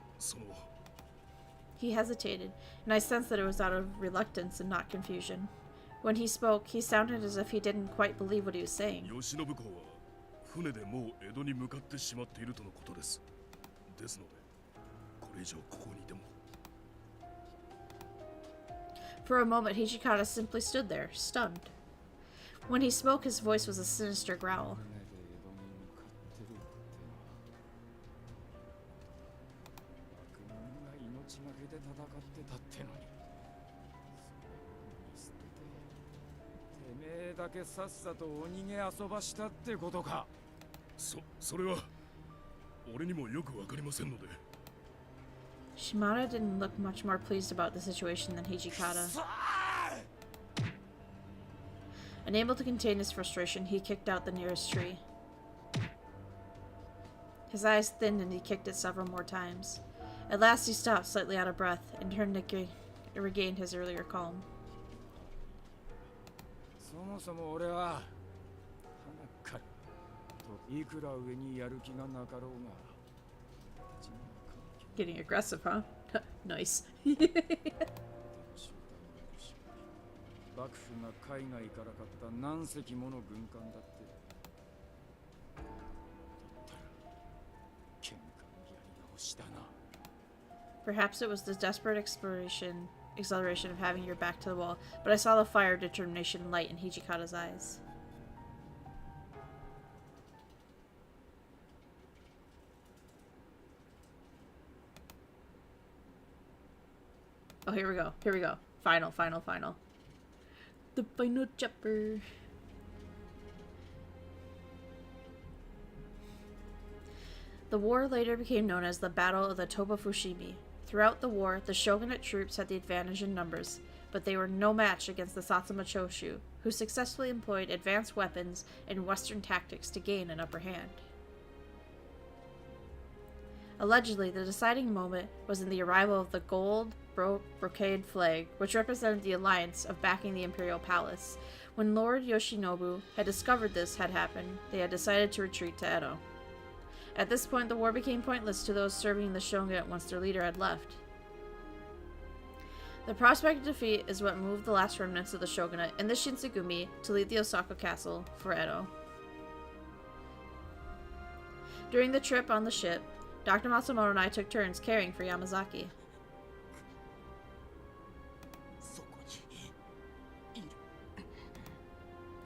He hesitated, and I sensed that it was out of reluctance and not confusion. When he spoke, he sounded as if he didn't quite believe what he was saying. 慶喜公は船でもう江戸に向かってしまっているとのことですですのでこれ以上ここにいても For a moment, Hijikata simply stood there, stunned. When he spoke, his voice was a sinister growl. 命がけで戦ってたってのにそれを見捨てててめえだけさっさとお逃げ遊ばしたってことかそれは俺にもよくわかりませんので Shimada didn't look much more pleased about the situation than Hijikata. Unable to contain his frustration, he kicked out the nearest tree. His eyes thinned and he kicked it several more times. At last he stopped, slightly out of breath, and turned to regain his earlier calm. そもそも俺は鼻からといくら上にやる気がなかろうが Getting aggressive, huh? Nice. 幕府が海外から買った何隻もの軍艦だってだったら喧嘩のやり直しだな Perhaps it was the desperate exhilaration of having your back to the wall, but I saw the fire of determination light in Hijikata's eyes. Oh, here we go. Here we go. Final. The final chapter. The war later became known as the Battle of the Toba Fushimi. Throughout the war, the shogunate troops had the advantage in numbers, but they were no match against the Satsuma Choshu, who successfully employed advanced weapons and Western tactics to gain an upper hand. Allegedly, the deciding moment was in the arrival of the gold brocade flag, which represented the alliance of backing the imperial palace. When Lord Yoshinobu had discovered this had happened, they had decided to retreat to Edo. At this point, the war became pointless to those serving the shogunate once their leader had left. The prospect of defeat is what moved the last remnants of the shogunate and the Shinsengumi to leave the Osaka castle for Edo. During the trip on the ship, Dr. Matsumoto and I took turns caring for Yamazaki. そこにいる。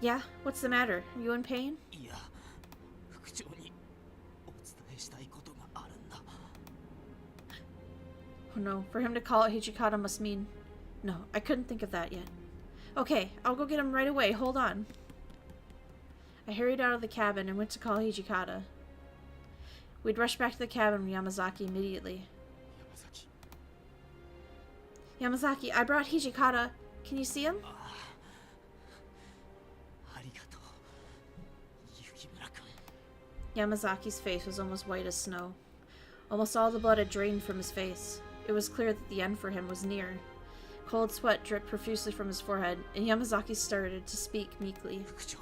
Yeah? What's the matter? Are you in pain? いや、副長にお伝えしたいことがあるんだ。 Oh no, for him to call it Hijikata must mean... No, I couldn't think of that yet. Okay, I'll go get him right away. Hold on. I hurried out of the cabin and went to call Hijikata. We'd rushed back to the cabin with Yamazaki immediately. Yamazaki, I brought Hijikata. Can you see him? ありがとう、雪村君。 Yamazaki's face was almost white as snow. Almost all the blood had drained from his face. It was clear that the end for him was near. Cold sweat dripped profusely from his forehead, and Yamazaki started to speak meekly. 副長、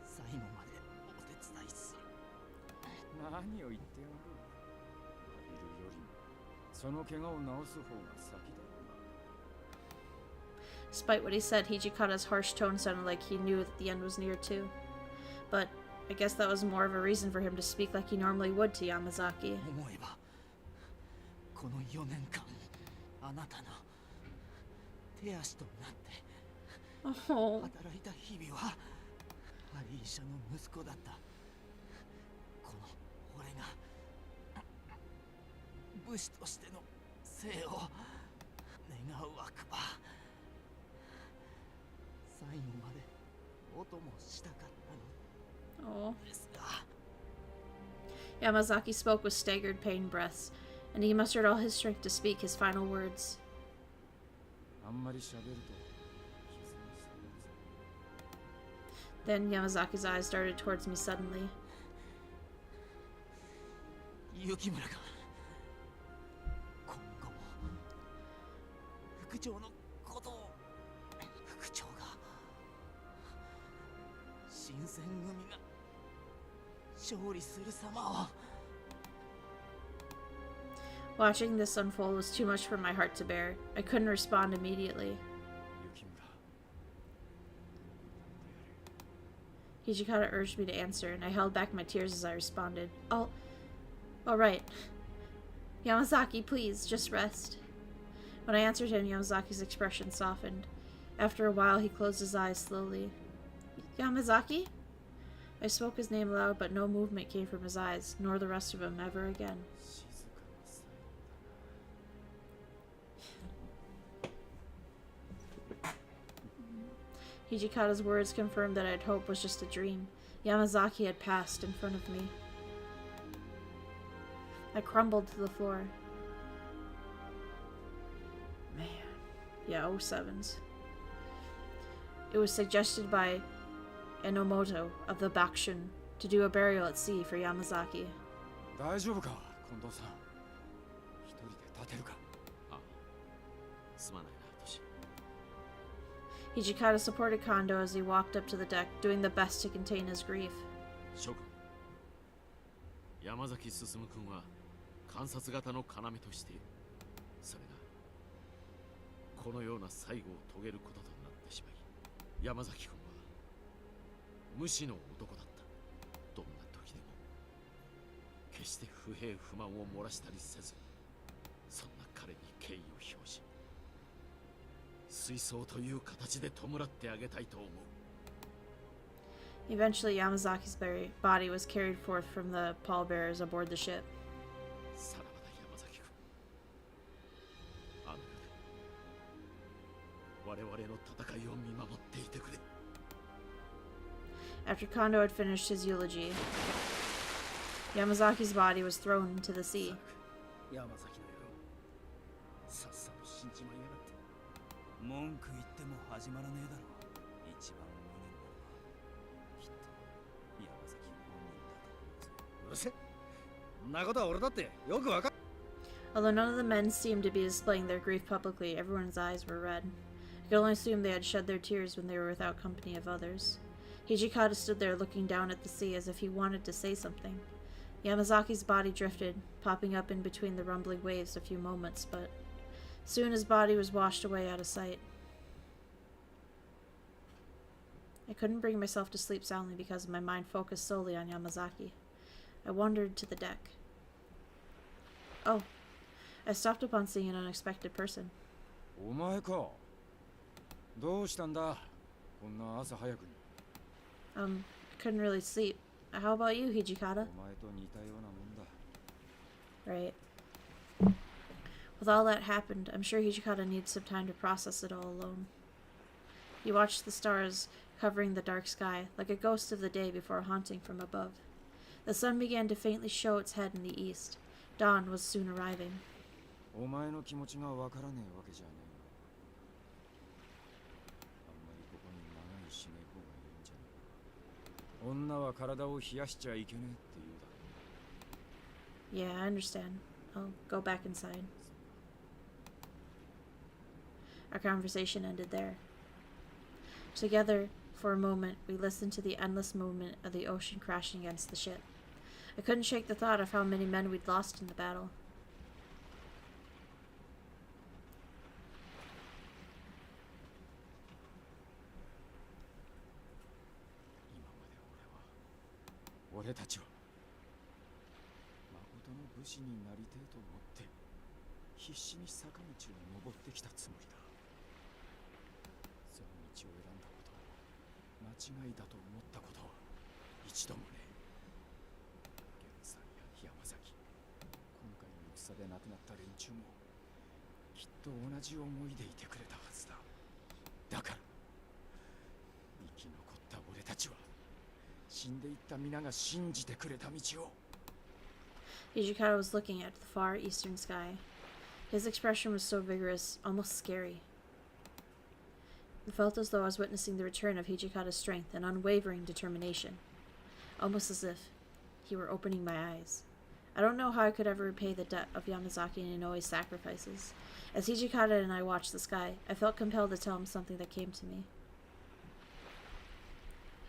最後までお手伝いする。何を言っておる。詫びるよりもその怪我を治す方が先だ。 Despite what he said, Hijikata's harsh tone sounded like he knew that the end was near too. But I guess that was more of a reason for him to speak like he normally would to Yamazaki. 思えば、この4年間、あなたの手足となって Oh. 働いた日々はアリーシャの息子だった。この俺が武士としての生を願うわくば、最後までお供したかったのですが。 Yamazaki spoke with staggered pain breaths, and he mustered all his strength to speak his final words. あんまり喋ると Then Yamazaki's eyes darted towards me suddenly. 雪村が今後も副長のことを、副長が新選組が勝利する様を。 Watching this unfold was too much for my heart to bear. I couldn't respond immediately. 雪村 Hijikata urged me to answer, and I held back my tears as I responded. All right. Yamazaki, please, just rest. When I answered him, Yamazaki's expression softened. After a while, he closed his eyes slowly. Yamazaki? I spoke his name aloud, but no movement came from his eyes, nor the rest of him ever again. 静かな最後だ。 Hijikata's words confirmed that I'd hoped was just a dream. Yamazaki had passed in front of me. I crumbled to the floor. Man. Yeah, 07s. It was suggested by Enomoto of the Bakushin to do a burial at sea for Yamazaki. 大丈夫か近藤さん。一人で立てるか。ああ、すまないな、トシ。 Hijikata supported Kondo as he walked up to the deck, doing the best to contain his grief. 諸君、山崎進君は観察型の要として、それがこのような最後を遂げることとなってしまい、山崎君は無視の男だった。どんな時でも決して不平不満を漏らしたりせず、そんな彼に敬意を表し、水槽という形で弔ってあげたいと思う。 Eventually, Yamazaki's body was carried forth from the pallbearers aboard the ship. さらばだ山崎君。あの世で我々の戦いを見守っていてくれ。 After Kondo had finished his eulogy, Yamazaki's body was thrown into the sea. 山崎の野郎、さっさと死んじまいやがって。文句言っても始まらねえだろ。一番無念なのはきっと山崎本人だと思うぜ。うるせえ。そんなことは俺だってよくわかる。 Although none of the men seemed to be displaying their grief publicly, everyone's eyes were red. I could only assume they had shed their tears when they were without company of others. Hijikata stood there looking down at the sea as if he wanted to say something. Yamazaki's body drifted, popping up in between the rumbling waves a few moments, but soon his body was washed away out of sight. I couldn't bring myself to sleep soundly because my mind focused solely on Yamazaki. I wandered to the deck. Oh, I stopped upon seeing an unexpected person. お前か。どうしたんだこんな朝早くに。Couldn't really sleep. How about you, Hijikata? お前と似たようなもんだ。 Right. With all that happened, I'm sure Hijikata needs some time to process it all alone. He watched the stars covering the dark sky, like a ghost of the day before haunting from above. The sun began to faintly show its head in the east. Dawn was soon arriving. お前の気持ちがわからねえわけじゃねえ。あんまりここに長いしねえ方がいいんじゃねえか。女は体を冷やしちゃいけねえって言うだろ。 Yeah, I understand. I'll go back inside. Our conversation ended there. Together, for a moment, we listened to the endless movement of the ocean crashing against the ship. I couldn't shake the thought of how many men we'd lost in the battle. Now, 俺たちは誠の武士になりてえと思って必死に坂道を登ってきたつもりだ。その道を選んだこと、間違いだと思ったことは一度もねえ。源さんや山崎、今回の戦で亡くなった連中もきっと同じ思いでいてくれたはずだ。だから生き残った俺たちは死んでいった皆が信じてくれた道を。 Hijikata was looking at the far eastern sky. His expression was so vigorous, almost scary. It felt as though I was witnessing the return of Hijikata's strength and unwavering determination, almost as if he were opening my eyes. I don't know how I could ever repay the debt of Yamazaki and Inoue's sacrifices. As Hijikata and I watched the sky, I felt compelled to tell him something that came to me.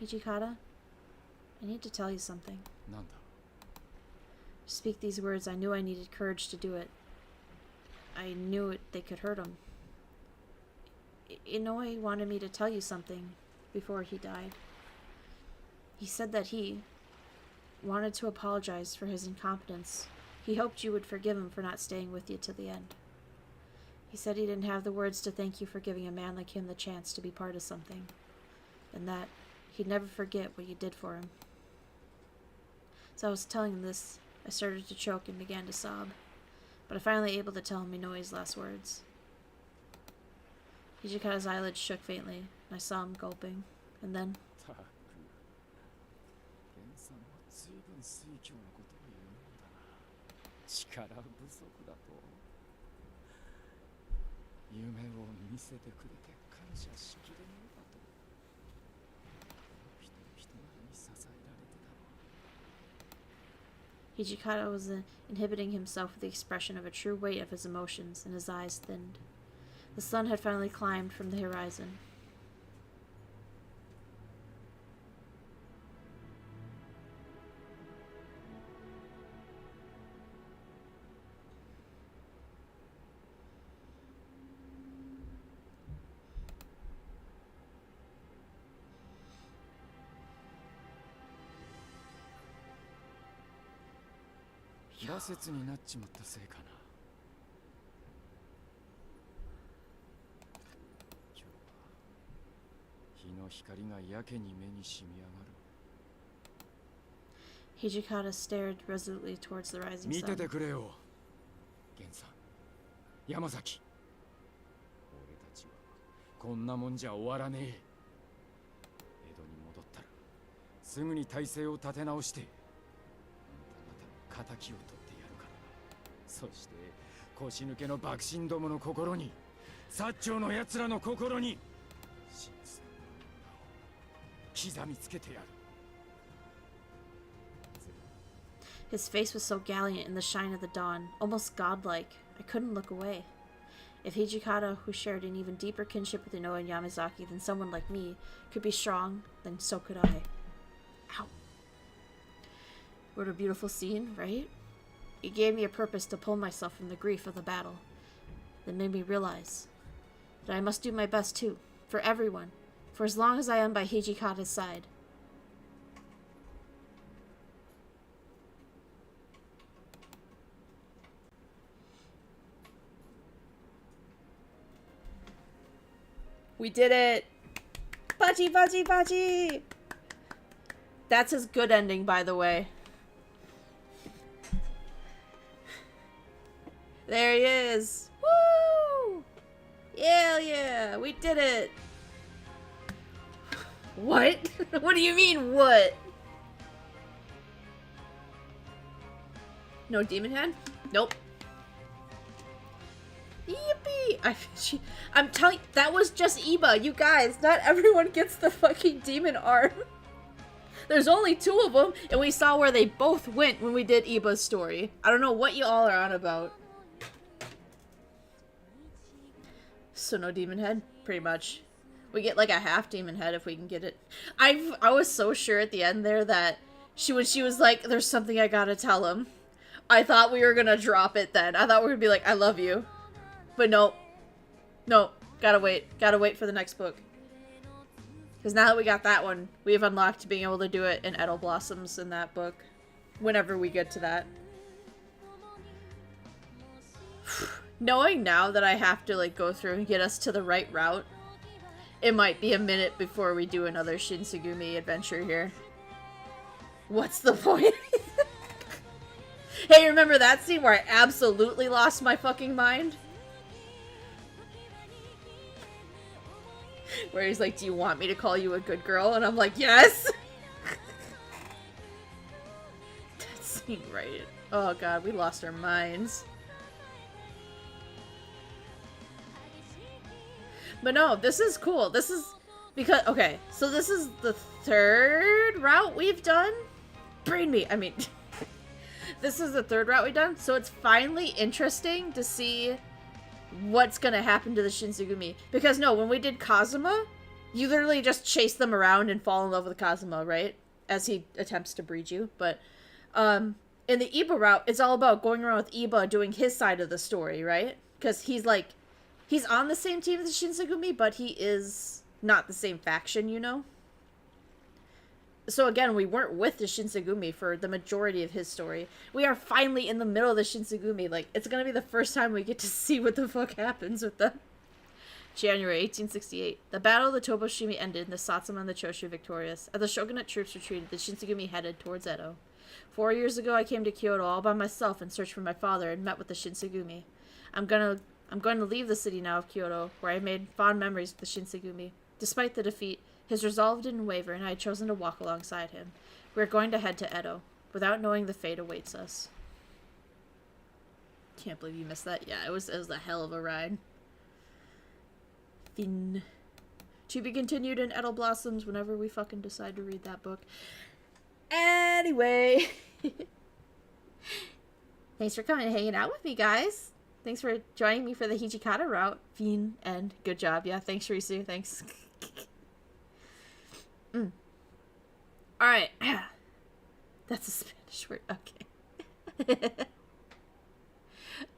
Hijikata, I need to tell you something. なんだ。 To speak these words, I knew I needed courage to do it. I knew they could hurt him. Inoue wanted me to tell you something before he died. He said that he wanted to apologize for his incompetence. He hoped you would forgive him for not staying with you to the end. He said he didn't have the words to thank you for giving a man like him the chance to be part of something, and that he'd never forget what you did for him. As I was telling him this, I started to choke and began to sob, but I finally able to tell him Inoue's last words. Hijikata's eyelids shook faintly, and I saw him gulping, and then... たく、源さんも随分水郷のことを言うもんだな。力不足だと。夢を見せてくれて感謝しきれねえだと。人々に支えられてたの。 Hijikata was inhibiting himself with the expression of a true weight of his emotions, and his eyes thinned. The sun had finally climbed from the horizon.「羅刹になっちまったせいかな。今日は日の光がやけに目にしみ上がる。 Hijikata stared resolutely towards the rising 見て sun. てくれよ、源さん、山崎。俺たちはこんなもんじゃ終わらねえ。江戸に戻ったらすぐに体制を立て直して、あんた方の敵を取ってやるからな。そして腰抜けの幕臣どもの心に、薩長のやつらの心に新選の名を刻みつけてやる。 His face was so gallant in the shine of the dawn, almost godlike. I couldn't look away. If Hijikata, who shared an even deeper kinship with Inoue and Yamazaki than someone like me, could be strong, then so could I. Ow. What a beautiful scene, right? It gave me a purpose to pull myself from the grief of the battle. That made me realize that I must do my best too, for everyone, For as long as I am by Hijikata's side. We did it! Bachi, bachi, bachi! That's his good ending, by the way. There he is! Woo! Yeah, yeah! We did it! What? What do you mean, what? No demon head? Nope. Yippee! I'm telling you, that was just Iba. You guys, not everyone gets the fucking demon arm. There's only 2 of them, and we saw where they both went when we did Iba's story. I don't know what you all are on about. So no demon head? Pretty much. We get like a half demon head if we can get it. I was so sure at the end there that when she was like, there's something I gotta tell him. I thought we were gonna drop it then. I thought we were gonna be like, I love you. But nope. Nope. Gotta wait. Gotta wait for the next book. Because now that we got that one, we have unlocked being able to do it in Edel Blossoms in that book. Whenever we get to that. Knowing now that I have to like go through and get us to the right route, it might be a minute before we do another Shinsegumi adventure here. What's the point? Hey, remember that scene where I absolutely lost my fucking mind? Where he's like, do you want me to call you a good girl? And I'm like, yes! That scene, right? Oh god, we lost our minds. But no, this is cool. This is because, okay, so this is the 3rd route we've done? Brain me, I mean, this is the 3rd route we've done, so it's finally interesting to see what's gonna happen to the Shinsegumi. Because no, when we did Kazuma, you literally just chase them around and fall in love with Kazuma, right? As he attempts to breed you. But in the Iba route, it's all about going around with Iba doing his side of the story, right? Because he's like, he's on the same team as the Shinsegumi, but he is not the same faction, you know? So again, we weren't with the Shinsegumi for the majority of his story. We are finally in the middle of the Shinsegumi. Like, it's gonna be the first time we get to see what the fuck happens with them. January 1868. The Battle of the Toboshimi ended and the Satsuma and the Choshu victorious. As the shogunate troops retreated, the Shinsegumi headed towards Edo. 4 years ago, I came to Kyoto all by myself in search for my father and met with the Shinsegumi. I'm going to leave the city now of Kyoto, where I made fond memories with the Shinsegumi. Despite the defeat, his resolve didn't waver, and I had chosen to walk alongside him. We are going to head to Edo, without knowing the fate awaits us. Can't believe you missed that. Yeah, it was a hell of a ride. Fin. To be continued in Edel Blossoms whenever we fucking decide to read that book. Anyway. Thanks for coming and hanging out with me, guys. Thanks for joining me for the Hijikata route. Fin, and good job. Yeah, thanks, Risu. Thanks. Alright. That's a Spanish word. Okay.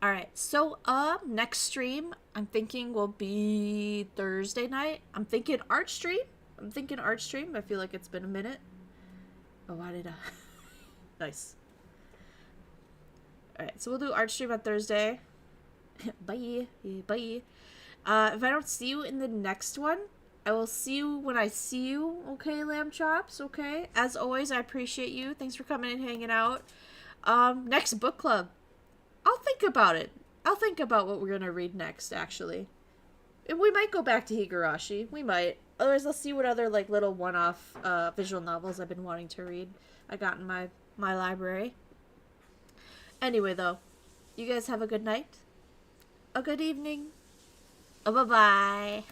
Alright, so, next stream, I'm thinking will be Thursday night. I'm thinking art stream. I feel like it's been a minute. Oh, why did I? Nice. Alright, so we'll do art stream on Thursday. Bye. Bye. If I don't see you in the next one, I will see you when I see you, okay, lamb chops, okay? As always, I appreciate you. Thanks for coming and hanging out. Next book club. I'll think about it. I'll think about what we're gonna read next, actually. And we might go back to Higurashi. We might. Otherwise, I'll see what other, like, little one-off, visual novels I've been wanting to read. I got in my library. Anyway, though, you guys have a good night. A good evening. Bye-bye.